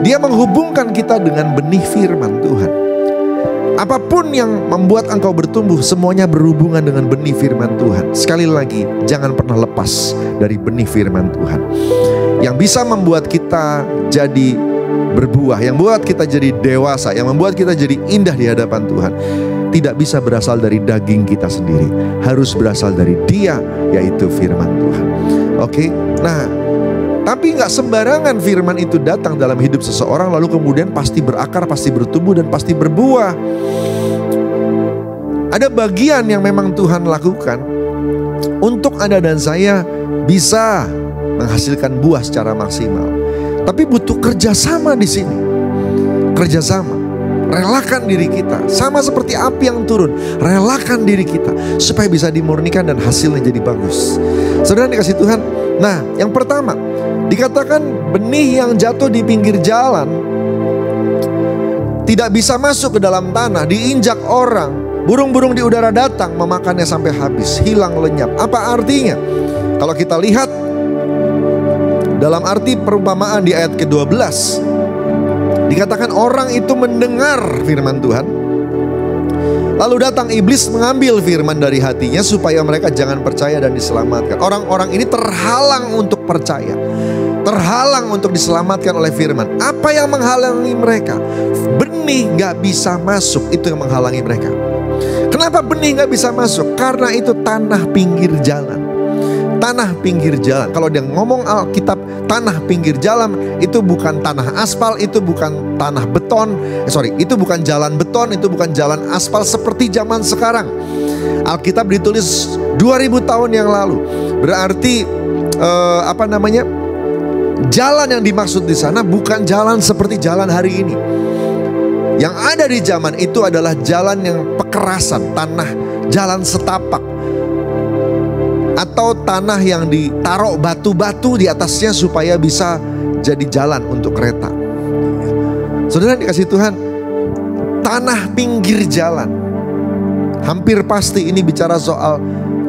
Dia menghubungkan kita dengan benih firman Tuhan. Apapun yang membuat engkau bertumbuh, semuanya berhubungan dengan benih firman Tuhan. Sekali lagi, jangan pernah lepas dari benih firman Tuhan. Yang bisa membuat kita jadi berbuah, yang membuat kita jadi dewasa, yang membuat kita jadi indah di hadapan Tuhan, tidak bisa berasal dari daging kita sendiri. Harus berasal dari Dia, yaitu firman Tuhan. Oke, nah, tapi gak sembarangan firman itu datang dalam hidup seseorang lalu kemudian pasti berakar, pasti bertumbuh, dan pasti berbuah. Ada bagian yang memang Tuhan lakukan untuk Anda dan saya bisa menghasilkan buah secara maksimal. Tapi butuh kerjasama di sini. Kerjasama. Relakan diri kita. Sama seperti api yang turun. Relakan diri kita supaya bisa dimurnikan dan hasilnya jadi bagus. Saudara dikasih Tuhan. Nah, yang pertama, dikatakan benih yang jatuh di pinggir jalan tidak bisa masuk ke dalam tanah, diinjak orang. Burung-burung di udara datang memakannya sampai habis, hilang lenyap. Apa artinya? Kalau kita lihat dalam arti perumpamaan di ayat ke-12, dikatakan orang itu mendengar firman Tuhan, lalu datang iblis mengambil firman dari hatinya supaya mereka jangan percaya dan diselamatkan. Orang-orang ini terhalang untuk percaya, terhalang untuk diselamatkan oleh firman. Apa yang menghalangi mereka? Benih gak bisa masuk, itu yang menghalangi mereka. Kenapa benih gak bisa masuk? Karena itu tanah pinggir jalan. Tanah pinggir jalan. Kalau dia ngomong Alkitab tanah pinggir jalan, itu bukan tanah aspal, itu bukan tanah beton. Itu bukan jalan beton, itu bukan jalan aspal seperti zaman sekarang. Alkitab ditulis 2000 tahun yang lalu. Berarti jalan yang dimaksud di sana bukan jalan seperti jalan hari ini. Yang ada di zaman itu adalah jalan yang pekerasan, tanah jalan setapak, atau tanah yang ditaruh batu-batu di atasnya supaya bisa jadi jalan untuk kereta. Saudara dikasih Tuhan, tanah pinggir jalan. Hampir pasti ini bicara soal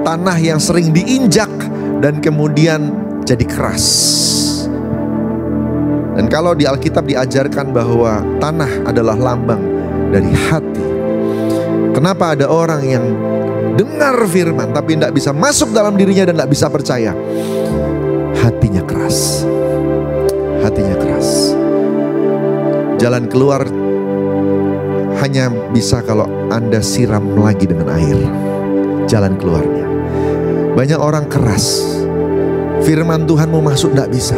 tanah yang sering diinjak dan kemudian jadi keras. Dan kalau di Alkitab diajarkan bahwa tanah adalah lambang dari hati. Kenapa ada orang yang dengar firman tapi tidak bisa masuk dalam dirinya dan tidak bisa percaya? Hatinya keras. Hatinya keras. Jalan keluar hanya bisa kalau Anda siram lagi dengan air. Jalan keluarnya. Banyak orang keras. Firman Tuhan mau masuk tidak bisa.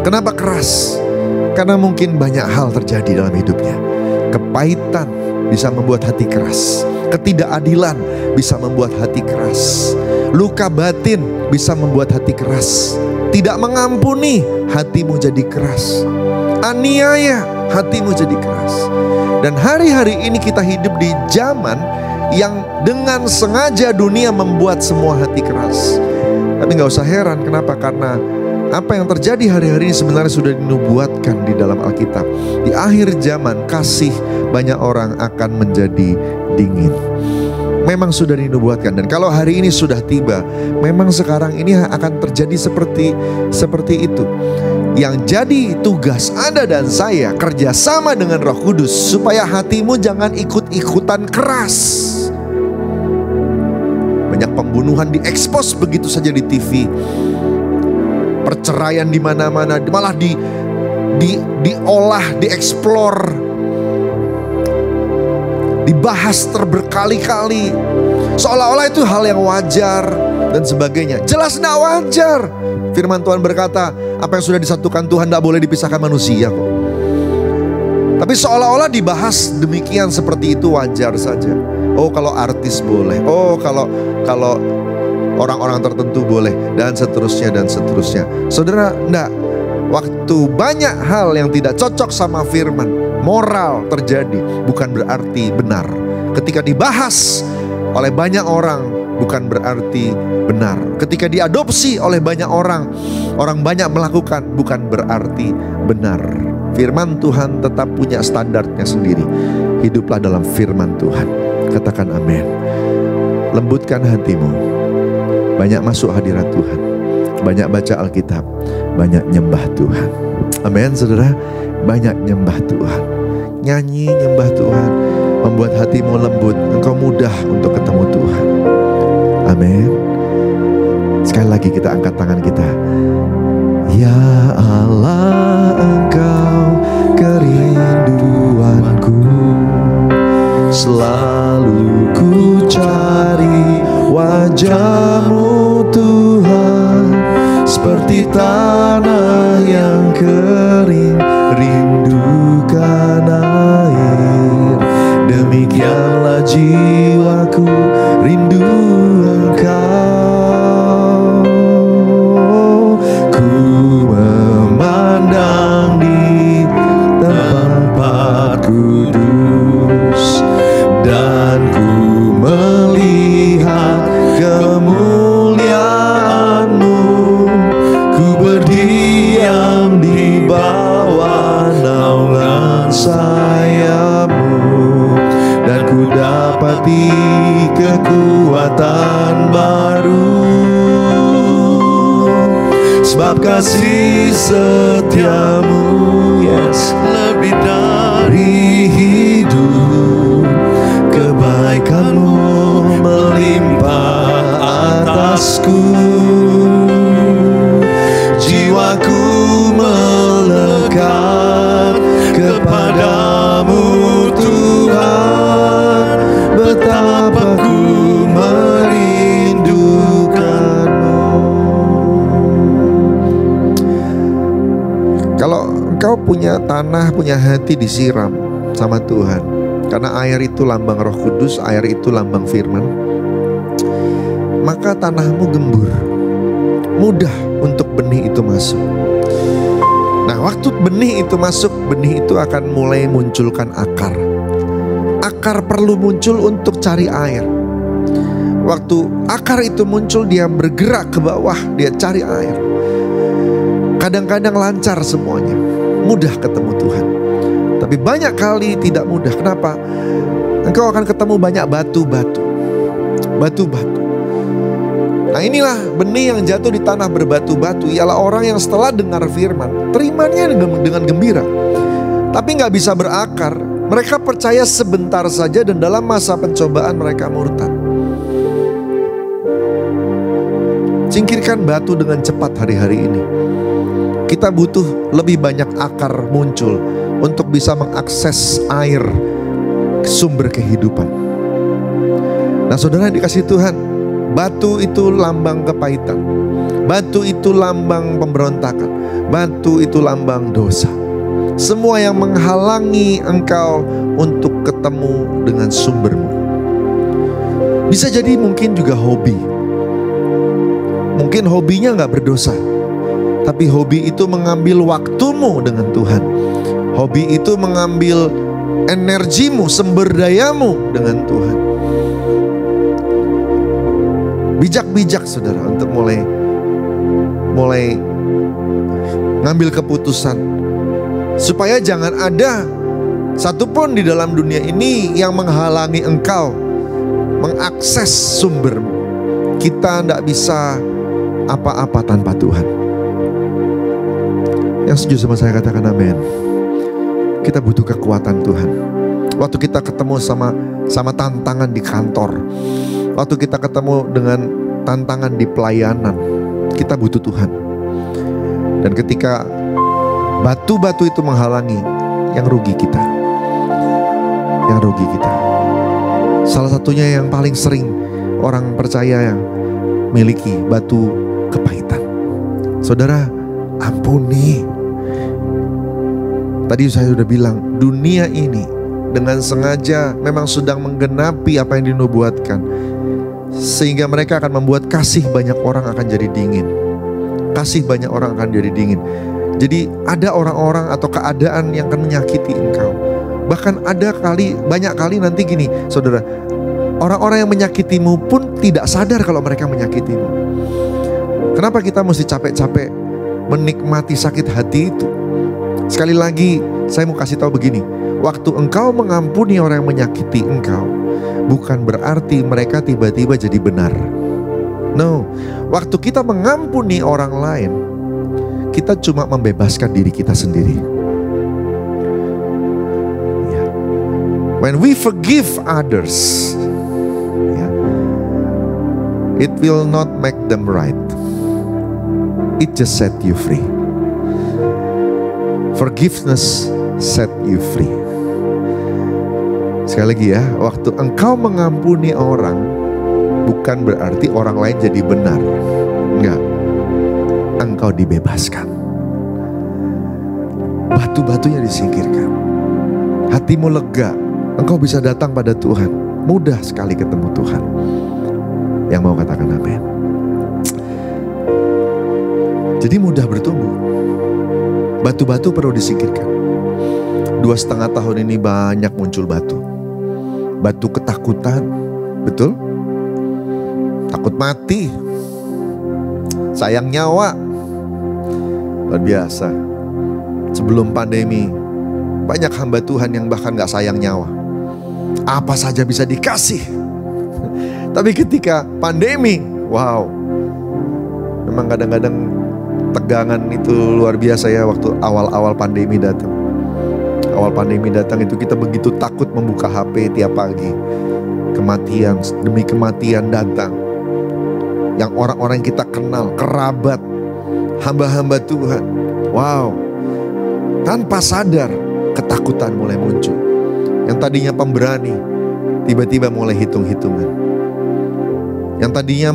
Kenapa keras? Karena mungkin banyak hal terjadi dalam hidupnya. Kepahitan bisa membuat hati keras. Ketidakadilan bisa membuat hati keras. Luka batin bisa membuat hati keras. Tidak mengampuni, hatimu jadi keras. Aniaya, hatimu jadi keras. Dan hari-hari ini kita hidup di zaman yang dengan sengaja dunia membuat semua hati keras. Tapi gak usah heran, kenapa? Karena Apa yang terjadi hari-hari ini sebenarnya sudah dinubuatkan di dalam Alkitab. Di akhir zaman kasih banyak orang akan menjadi dingin. Memang sudah dinubuatkan, dan kalau hari ini sudah tiba, memang sekarang ini akan terjadi seperti itu. Yang jadi tugas Anda dan saya kerjasama dengan Roh Kudus supaya hatimu jangan ikut-ikutan keras. Banyak pembunuhan diekspos begitu saja di TV. Perceraian di mana-mana, malah diolah, dieksplor, dibahas berkali-kali, seolah-olah itu hal yang wajar dan sebagainya. Jelas tidak wajar. Firman Tuhan berkata, apa yang sudah disatukan Tuhan tidak boleh dipisahkan manusia kok. Tapi seolah-olah dibahas demikian, seperti itu wajar saja. Oh, kalau artis boleh. Oh, kalau orang-orang tertentu boleh, dan seterusnya dan seterusnya. Saudara, enggak. Waktu banyak hal yang tidak cocok sama firman, moral terjadi, bukan berarti benar. Ketika dibahas oleh banyak orang, bukan berarti benar. Ketika diadopsi oleh banyak orang, orang banyak melakukan, bukan berarti benar. Firman Tuhan tetap punya standarnya sendiri. Hiduplah dalam firman Tuhan. Katakan amin. Lembutkan hatimu. Banyak masuk hadirat Tuhan, banyak baca Alkitab, banyak nyembah Tuhan. Amin, saudara. Banyak nyembah Tuhan, nyanyi nyembah Tuhan, membuat hatimu lembut. Engkau mudah untuk ketemu Tuhan. Amin. Sekali lagi kita angkat tangan kita. Ya Allah, Engkau kerinduanku, selalu ku cari wajah-Mu Tuhan, seperti tanah yang kering rindukan air. Demikianlah jiwaku rindu Engkau. Ku memandang di tempat kudus, dan ku melihat kemuliaan-Mu. Ku berdiam di bawah naungan sayap-Mu, dan ku dapati kekuatan baru. Sebab kasih setia-Mu, yes, lebih dari hidup. Kebaikan-Mu melimpah atasku. Jiwaku melekat kepadamu Tuhan, betapa ku merindukan-Mu. Kalau engkau punya tanah, punya hati disiram sama Tuhan, karena air itu lambang Roh Kudus, air itu lambang firman, maka tanahmu gembur, mudah untuk benih itu masuk. Nah, waktu benih itu masuk, benih itu akan mulai munculkan akar. Akar perlu muncul untuk cari air. Waktu akar itu muncul, dia bergerak ke bawah, dia cari air. Kadang-kadang lancar semuanya, mudah ketemu Tuhan. Tapi banyak kali tidak mudah. Kenapa? Engkau akan ketemu banyak batu-batu. Batu-batu. Nah, inilah benih yang jatuh di tanah berbatu-batu. Ialah orang yang setelah dengar firman, terimanya dengan gembira, tapi gak bisa berakar. Mereka percaya sebentar saja, dan dalam masa pencobaan mereka murtad. Singkirkan batu dengan cepat hari-hari ini. Kita butuh lebih banyak akar muncul untuk bisa mengakses air, sumber kehidupan. Nah, saudara yang dikasihi Tuhan, batu itu lambang kepahitan, batu itu lambang pemberontakan, batu itu lambang dosa. Semua yang menghalangi engkau untuk ketemu dengan sumbermu. Bisa jadi mungkin juga hobi. Mungkin hobinya gak berdosa, tapi hobi itu mengambil waktumu dengan Tuhan. Hobi itu mengambil energimu, sumber dayamu dengan Tuhan. Bijak-bijak saudara untuk mulai ngambil keputusan. Supaya jangan ada satupun di dalam dunia ini yang menghalangi engkau mengakses sumbermu. Kita tidak bisa apa-apa tanpa Tuhan. Yang setuju sama saya katakan amin. Kita butuh kekuatan Tuhan. Waktu kita ketemu sama tantangan di kantor, waktu kita ketemu dengan tantangan di pelayanan, kita butuh Tuhan. Dan ketika batu-batu itu menghalangi, yang rugi kita. Yang rugi kita. Salah satunya yang paling sering orang percaya yang miliki batu kepahitan. Saudara, ampuni. Tadi saya sudah bilang, dunia ini dengan sengaja memang sedang menggenapi apa yang dinubuatkan. Sehingga mereka akan membuat kasih banyak orang akan jadi dingin. Kasih banyak orang akan jadi dingin. Jadi ada orang-orang atau keadaan yang akan menyakiti engkau. Bahkan banyak kali nanti gini, saudara, orang-orang yang menyakitimu pun tidak sadar kalau mereka menyakitimu. Kenapa kita mesti capek-capek menikmati sakit hati itu? Sekali lagi, saya mau kasih tahu begini. Waktu engkau mengampuni orang yang menyakiti engkau, bukan berarti mereka tiba-tiba jadi benar. No, waktu kita mengampuni orang lain, kita cuma membebaskan diri kita sendiri. When we forgive others, it will not make them right. It just set you free. Forgiveness set you free. Sekali lagi ya, waktu engkau mengampuni orang, bukan berarti orang lain jadi benar. Enggak. Engkau dibebaskan. Batu-batunya disingkirkan. Hatimu lega. Engkau bisa datang pada Tuhan. Mudah sekali ketemu Tuhan. Yang mau katakan amin. Jadi mudah bertumbuh. Batu-batu perlu disingkirkan. 2,5 tahun ini banyak muncul batu. Batu ketakutan. Betul? Takut mati. Sayang nyawa. Luar biasa. Sebelum pandemi, banyak hamba Tuhan yang bahkan gak sayang nyawa. Apa saja bisa dikasih. Tapi ketika pandemi, wow. Memang kadang-kadang tegangan itu luar biasa ya waktu awal-awal pandemi datang. Awal pandemi datang itu kita begitu takut membuka HP tiap pagi. Kematian demi kematian datang. Yang orang-orang kita kenal, kerabat, hamba-hamba Tuhan. Wow. Tanpa sadar ketakutan mulai muncul. Yang tadinya pemberani tiba-tiba mulai hitung-hitungan. Yang tadinya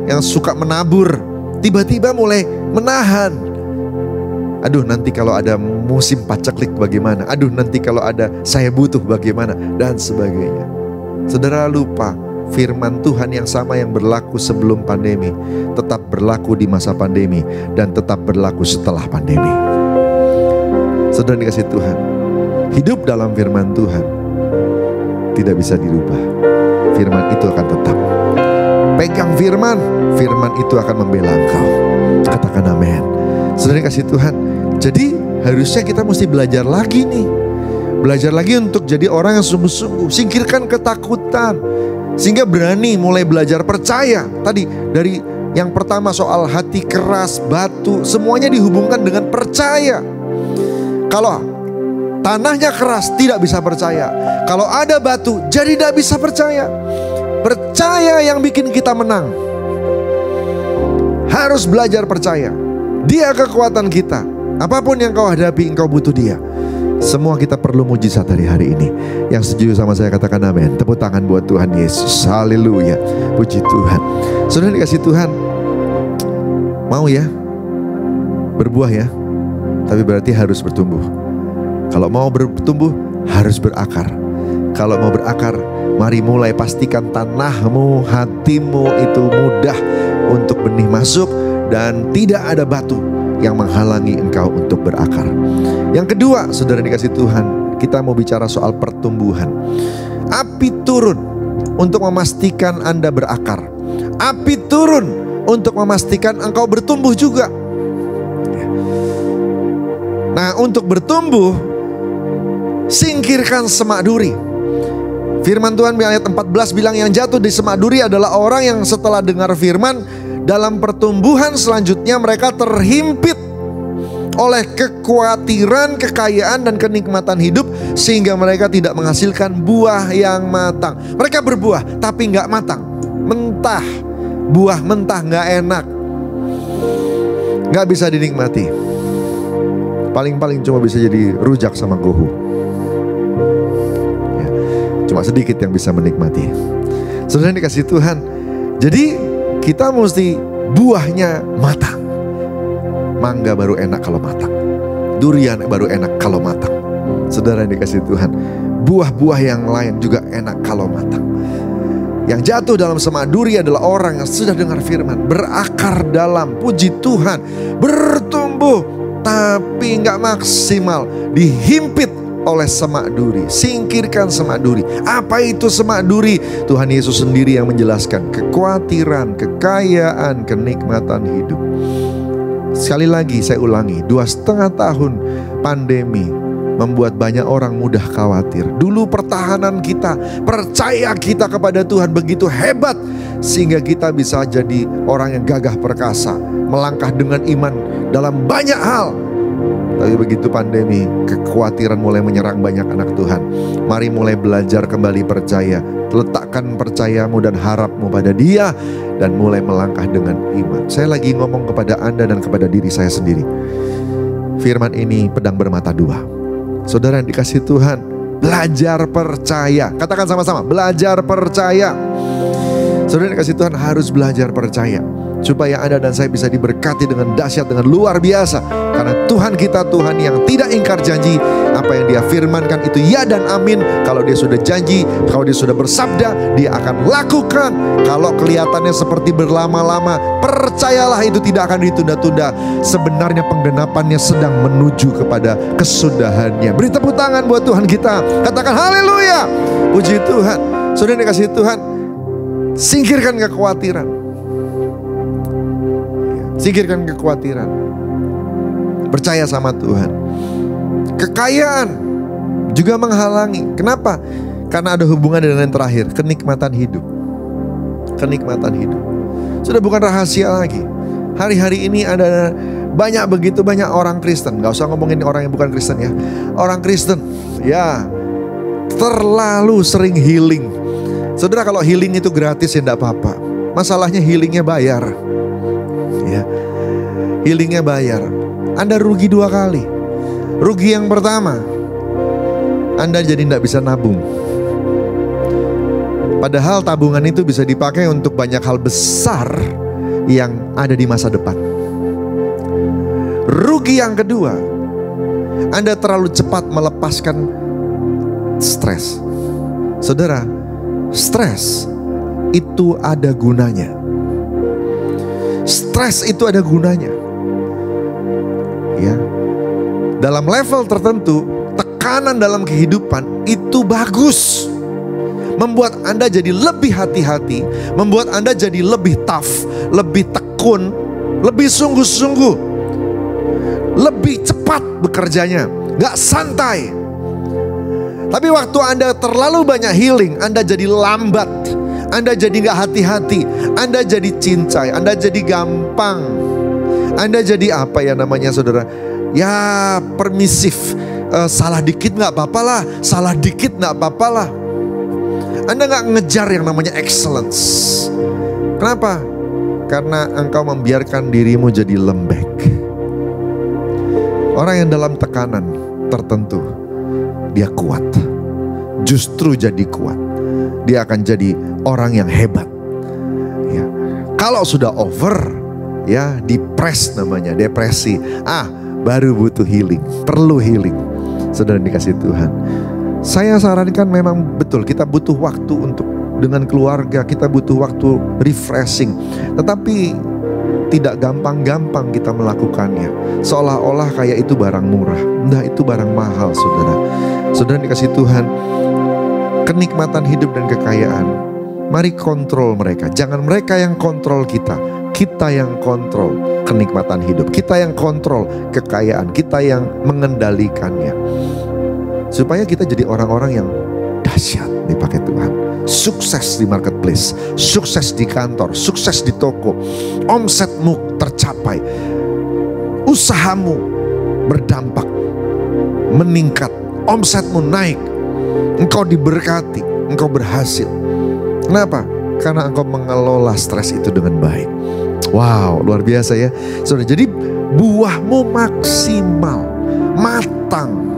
yang suka menabur tiba-tiba mulai menahan. Aduh, nanti kalau ada musim paceklik bagaimana? Aduh, nanti kalau ada saya butuh bagaimana? Dan sebagainya. Saudara lupa, firman Tuhan yang sama yang berlaku sebelum pandemi tetap berlaku di masa pandemi dan tetap berlaku setelah pandemi. Saudara dikasih Tuhan, hidup dalam firman Tuhan tidak bisa dirubah. Firman itu akan tetap. Pegang firman, firman itu akan membela engkau. Katakan amin. Saudara kasih Tuhan. Jadi harusnya kita mesti belajar lagi nih. Belajar lagi untuk jadi orang yang sungguh-sungguh. Singkirkan ketakutan. Sehingga berani mulai belajar percaya. Tadi dari yang pertama soal hati keras, batu. Semuanya dihubungkan dengan percaya. Kalau tanahnya keras tidak bisa percaya. Kalau ada batu jadi tidak bisa percaya. Percaya yang bikin kita menang. Harus belajar percaya. Dia kekuatan kita. Apapun yang kau hadapi, engkau butuh dia. Semua kita perlu mujizat hari ini. Yang setuju sama saya katakan amin. Tepuk tangan buat Tuhan Yesus. Haleluya. Puji Tuhan. Saudara dikasih Tuhan, mau ya berbuah ya. Tapi berarti harus bertumbuh. Kalau mau bertumbuh harus berakar. Kalau mau berakar, mari mulai pastikan tanahmu, hatimu itu mudah untuk benih masuk. Dan tidak ada batu yang menghalangi engkau untuk berakar. Yang kedua, saudara dikasih Tuhan, kita mau bicara soal pertumbuhan. Api turun untuk memastikan Anda berakar. Api turun untuk memastikan engkau bertumbuh juga. Nah, untuk bertumbuh, singkirkan semak duri. Firman Tuhan di ayat 14 bilang yang jatuh di semak duri adalah orang yang setelah dengar firman, dalam pertumbuhan selanjutnya mereka terhimpit oleh kekhawatiran, kekayaan, dan kenikmatan hidup, sehingga mereka tidak menghasilkan buah yang matang. Mereka berbuah tapi nggak matang, mentah, buah mentah nggak enak, nggak bisa dinikmati. Paling-paling cuma bisa jadi rujak sama gohu. Ya, cuma sedikit yang bisa menikmati. Saudara dikasih Tuhan, jadi kita mesti buahnya matang. Mangga baru enak kalau matang, durian baru enak kalau matang. Saudara yang dikasih Tuhan, buah-buah yang lain juga enak kalau matang. Yang jatuh dalam semak duri adalah orang yang sudah dengar firman, berakar dalam, puji Tuhan, bertumbuh tapi nggak maksimal, dihimpit oleh semak duri. Singkirkan semak duri. Apa itu semak duri? Tuhan Yesus sendiri yang menjelaskan. Kekhawatiran, kekayaan, kenikmatan hidup. Sekali lagi saya ulangi, 2,5 tahun pandemi membuat banyak orang mudah khawatir. Dulu pertahanan kita, percaya kita kepada Tuhan begitu hebat, sehingga kita bisa jadi orang yang gagah perkasa, melangkah dengan iman dalam banyak hal. Tapi begitu pandemi, kekhawatiran mulai menyerang banyak anak Tuhan. Mari mulai belajar kembali percaya. Letakkan percayamu dan harapmu pada Dia, dan mulai melangkah dengan iman. Saya lagi ngomong kepada Anda dan kepada diri saya sendiri. Firman ini pedang bermata dua. Saudara yang dikasih Tuhan, belajar percaya. Katakan sama-sama, belajar percaya. Saudara yang dikasih Tuhan harus belajar percaya, supaya Anda dan saya bisa diberkati dengan dahsyat, dengan luar biasa. Karena Tuhan kita Tuhan yang tidak ingkar janji. Apa yang Dia firmankan itu ya dan amin. Kalau Dia sudah janji, kalau Dia sudah bersabda, Dia akan lakukan. Kalau kelihatannya seperti berlama-lama, percayalah itu tidak akan ditunda-tunda. Sebenarnya penggenapannya sedang menuju kepada kesudahannya. Beri tepuk tangan buat Tuhan kita. Katakan haleluya, puji Tuhan. Saudara yang dikasihi Tuhan, singkirkan kekhawatiran. Singkirkan kekhawatiran. Percaya sama Tuhan. Kekayaan juga menghalangi. Kenapa? Karena ada hubungan dengan yang terakhir, kenikmatan hidup. Kenikmatan hidup. Sudah bukan rahasia lagi. Hari-hari ini ada begitu banyak orang Kristen. Gak usah ngomongin orang yang bukan Kristen ya. Orang Kristen ya terlalu sering healing. Saudara, kalau healing itu gratis ya enggak apa-apa. Masalahnya healingnya bayar. Ya, healingnya bayar. Anda rugi 2 kali. Rugi yang pertama, Anda jadi tidak bisa nabung. Padahal tabungan itu bisa dipakai untuk banyak hal besar yang ada di masa depan. Rugi yang kedua, Anda terlalu cepat melepaskan stres. Saudara, stres itu ada gunanya. Stres itu ada gunanya. Ya. Dalam level tertentu, tekanan dalam kehidupan itu bagus. Membuat Anda jadi lebih hati-hati, membuat Anda jadi lebih tough, lebih tekun, lebih sungguh-sungguh, lebih cepat bekerjanya, gak santai. Tapi waktu Anda terlalu banyak healing, Anda jadi lambat, Anda jadi gak hati-hati, Anda jadi cincai, Anda jadi gampang, Anda jadi apa ya namanya saudara? Ya permisif, salah dikit gak apa-apa lah, salah dikit gak apa-apa lah. Anda gak ngejar yang namanya excellence. Kenapa? Karena engkau membiarkan dirimu jadi lembek. Orang yang dalam tekanan tertentu, dia kuat. Justru jadi kuat. Dia akan jadi orang yang hebat. Ya. Kalau sudah over, ya depres namanya, depresi. Baru butuh healing, perlu healing. Saudara dikasih Tuhan, saya sarankan memang betul kita butuh waktu untuk dengan keluarga, kita butuh waktu refreshing. Tetapi tidak gampang-gampang kita melakukannya. Seolah-olah kayak itu barang murah. Nah, itu barang mahal, saudara. Saudara dikasih Tuhan, kenikmatan hidup dan kekayaan, mari kontrol mereka. Jangan mereka yang kontrol kita, kita yang kontrol. kenikmatan hidup. Kita yang kontrol kekayaan, kita yang mengendalikannya. Supaya kita jadi orang-orang yang dahsyat dipakai Tuhan. Sukses di marketplace, sukses di kantor, sukses di toko. Omsetmu tercapai, usahamu berdampak, meningkat, omsetmu naik. Engkau diberkati, engkau berhasil. Kenapa? Karena engkau mengelola stres itu dengan baik. Wow, luar biasa ya. Saudara, jadi buahmu maksimal, matang.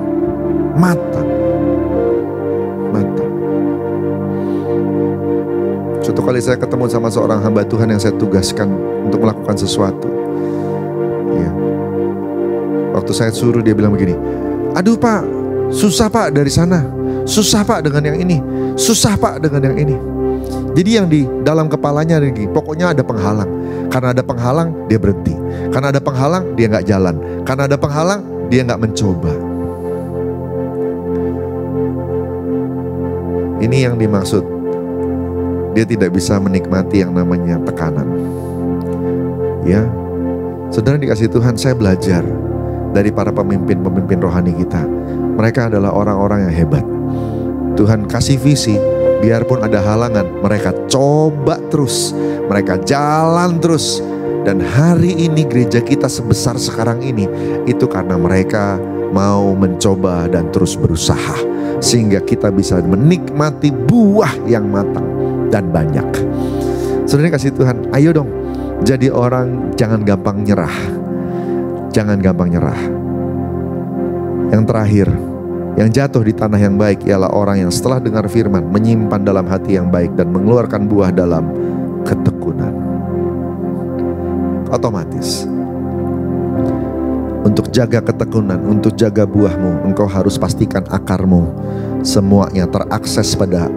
Suatu kali saya ketemu sama seorang hamba Tuhan yang saya tugaskan untuk melakukan sesuatu. Ya. Waktu saya suruh, dia bilang begini, aduh Pak, susah Pak dari sana, susah Pak dengan yang ini, susah Pak dengan yang ini. Jadi yang di dalam kepalanya lagi, pokoknya ada penghalang. Karena ada penghalang, dia berhenti. Karena ada penghalang, dia gak jalan. Karena ada penghalang, dia gak mencoba. Ini yang dimaksud. Dia tidak bisa menikmati yang namanya tekanan. Ya, saudara dikasih Tuhan, saya belajar dari para pemimpin-pemimpin rohani kita. Mereka adalah orang-orang yang hebat. Tuhan kasih visi, biarpun ada halangan, mereka coba terus, mereka jalan terus. Dan hari ini gereja kita sebesar sekarang ini, itu karena mereka mau mencoba dan terus berusaha. Sehingga kita bisa menikmati buah yang matang dan banyak. Saudara kasih Tuhan, ayo dong jadi orang jangan gampang nyerah. Jangan gampang nyerah. Yang terakhir, yang jatuh di tanah yang baik ialah orang yang setelah dengar firman menyimpan dalam hati yang baik dan mengeluarkan buah dalam ketekunan. Otomatis untuk jaga ketekunan, untuk jaga buahmu, engkau harus pastikan akarmu semuanya terakses pada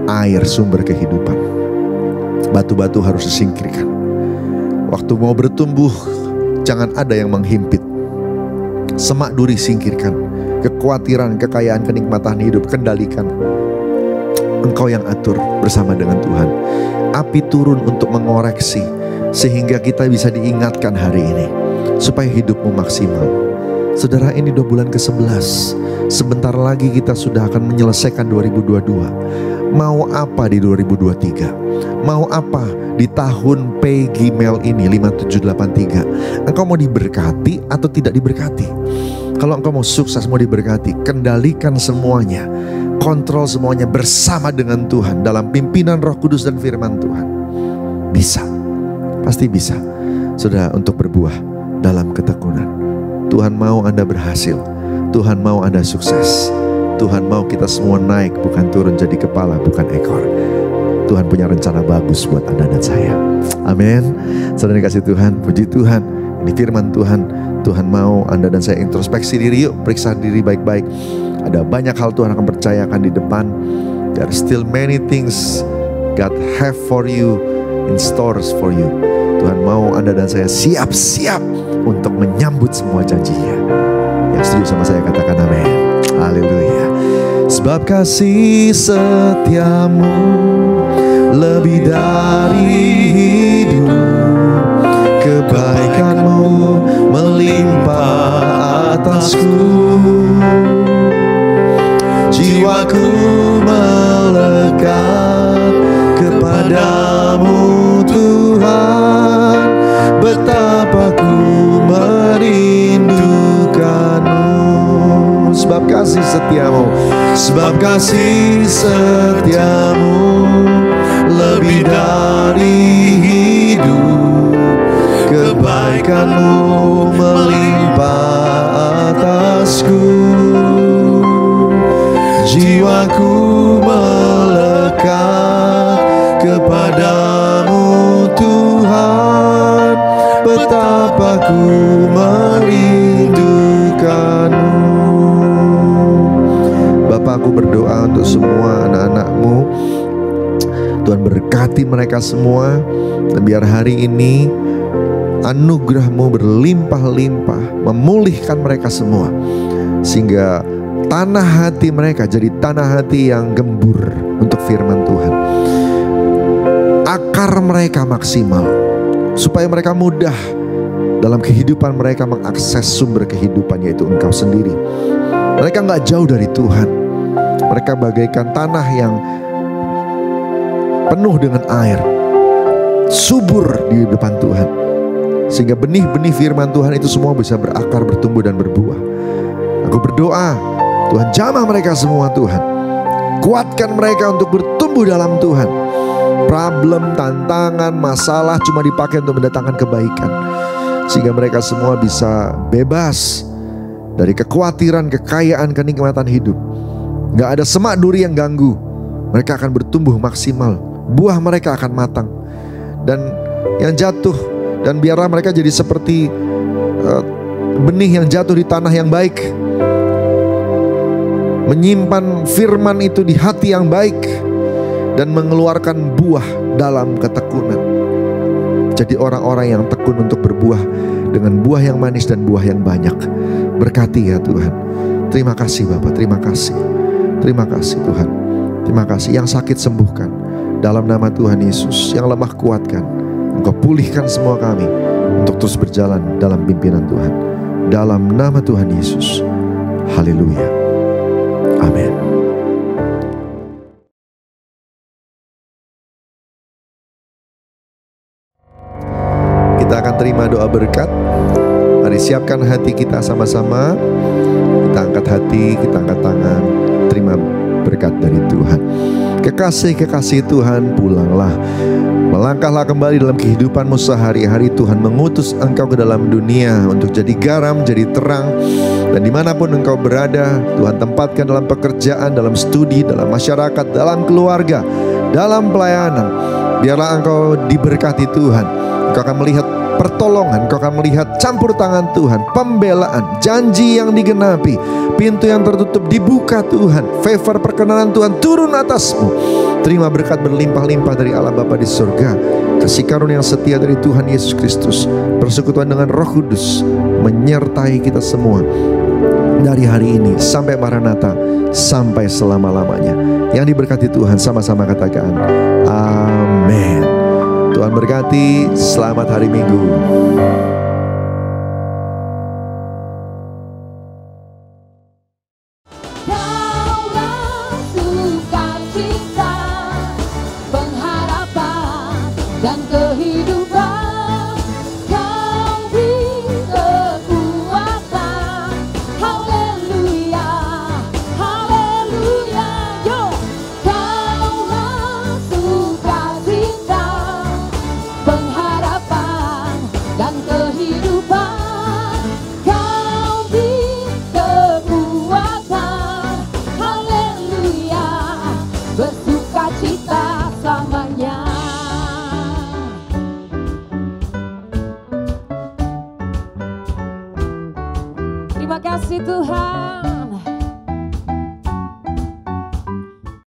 air sumber kehidupan. Batu-batu harus disingkirkan. Waktu mau bertumbuh, jangan ada yang menghimpit. Semak duri singkirkan. Kekhawatiran, kekayaan, kenikmatan hidup kendalikan. Engkau yang atur bersama dengan Tuhan. Api turun untuk mengoreksi, sehingga kita bisa diingatkan hari ini supaya hidupmu maksimal. Saudara, ini 2 bulan ke-11. Sebentar lagi kita sudah akan menyelesaikan 2022. Mau apa di 2023? Mau apa di tahun Peggy Mel ini 5783? Engkau mau diberkati atau tidak diberkati? Kalau engkau mau sukses, mau diberkati, kendalikan semuanya, kontrol semuanya bersama dengan Tuhan dalam pimpinan Roh Kudus dan firman Tuhan. Bisa, pasti bisa. Saudara, untuk berbuah dalam ketekunan. Tuhan mau Anda berhasil. Tuhan mau Anda sukses. Tuhan mau kita semua naik, bukan turun jadi kepala, bukan ekor. Tuhan punya rencana bagus buat Anda dan saya. Amin. Saudara dikasih Tuhan, puji Tuhan. Ini firman Tuhan. Tuhan mau Anda dan saya introspeksi diri, yuk periksa diri baik-baik. Ada banyak hal Tuhan akan percayakan di depan. There are still many things God have for you, in stores for you. Tuhan mau Anda dan saya siap-siap untuk menyambut semua janjinya. Yang setuju sama saya katakan amin. Haleluya. Sebab kasih setiamu lebih dari hidup, kebaikanmu melimpah atasku. Jiwaku melekat kepadamu Tuhan, betapa ku merindukanmu. Sebab kasih setiamu, sebab kasih setiamu lebih dari hidup, kebaikanmu melimpah atasku. Jiwaku melekat kepadamu Tuhan, betapa ku merindukanmu. Bapa, aku berdoa untuk semua anak-anak-Mu. Tuhan berkati mereka semua, dan biar hari ini anugerah-Mu berlimpah-limpah memulihkan mereka semua, sehingga tanah hati mereka jadi tanah hati yang gembur untuk firman Tuhan. Akar mereka maksimal, supaya mereka mudah dalam kehidupan mereka mengakses sumber kehidupan, yaitu Engkau sendiri. Mereka gak jauh dari Tuhan. Mereka bagaikan tanah yang penuh dengan air, subur di depan Tuhan, sehingga benih-benih firman Tuhan itu semua bisa berakar, bertumbuh dan berbuah. Aku berdoa, Tuhan jamah mereka semua Tuhan. Kuatkan mereka untuk bertumbuh dalam Tuhan. Problem, tantangan, masalah cuma dipakai untuk mendatangkan kebaikan, sehingga mereka semua bisa bebas dari kekhawatiran, kekayaan, kenikmatan hidup. Gak ada semak duri yang ganggu. Mereka akan bertumbuh maksimal. Buah mereka akan matang. Dan yang jatuh, dan biarlah mereka jadi seperti benih yang jatuh di tanah yang baik, menyimpan firman itu di hati yang baik, dan mengeluarkan buah dalam ketekunan. Jadi orang-orang yang tekun untuk berbuah dengan buah yang manis dan buah yang banyak. Berkati ya Tuhan. Terima kasih Bapa, terima kasih. Terima kasih Tuhan. Terima kasih. Yang sakit sembuhkan dalam nama Tuhan Yesus. Yang lemah kuatkan. Engkau pulihkan semua kami untuk terus berjalan dalam pimpinan Tuhan. Dalam nama Tuhan Yesus. Haleluya. Amin. Kita akan terima doa berkat. Mari siapkan hati kita sama-sama. Kita angkat hati, kita angkat tangan. Terima berkat dari Tuhan. Kekasih-kekasih Tuhan, pulanglah. Melangkahlah kembali dalam kehidupanmu sehari-hari. Tuhan mengutus engkau ke dalam dunia untuk jadi garam, jadi terang. Dan dimanapun engkau berada, Tuhan tempatkan dalam pekerjaan, dalam studi, dalam masyarakat, dalam keluarga, dalam pelayanan. Biarlah engkau diberkati Tuhan. Engkau akan melihat pertolongan, engkau akan melihat campur tangan Tuhan, pembelaan, janji yang digenapi, pintu yang tertutup dibuka Tuhan, favor perkenanan Tuhan turun atasmu. Terima berkat berlimpah-limpah dari Allah Bapa di surga, kasih karunia yang setia dari Tuhan Yesus Kristus, persekutuan dengan Roh Kudus menyertai kita semua dari hari ini sampai Maranatha, sampai selama-lamanya. Yang diberkati Tuhan, sama-sama katakan amin. Tuhan berkati, selamat hari Minggu. Kaulah sukacita, pengharapan dan kehidupan. Kau beri kekuatan. Haleluya, haleluya. Yo, kaulah sukacita, pengharapan dan kehidupan. Kau beri kekuatan. Haleluya, bersukacita selamanya. Terima kasih Tuhan.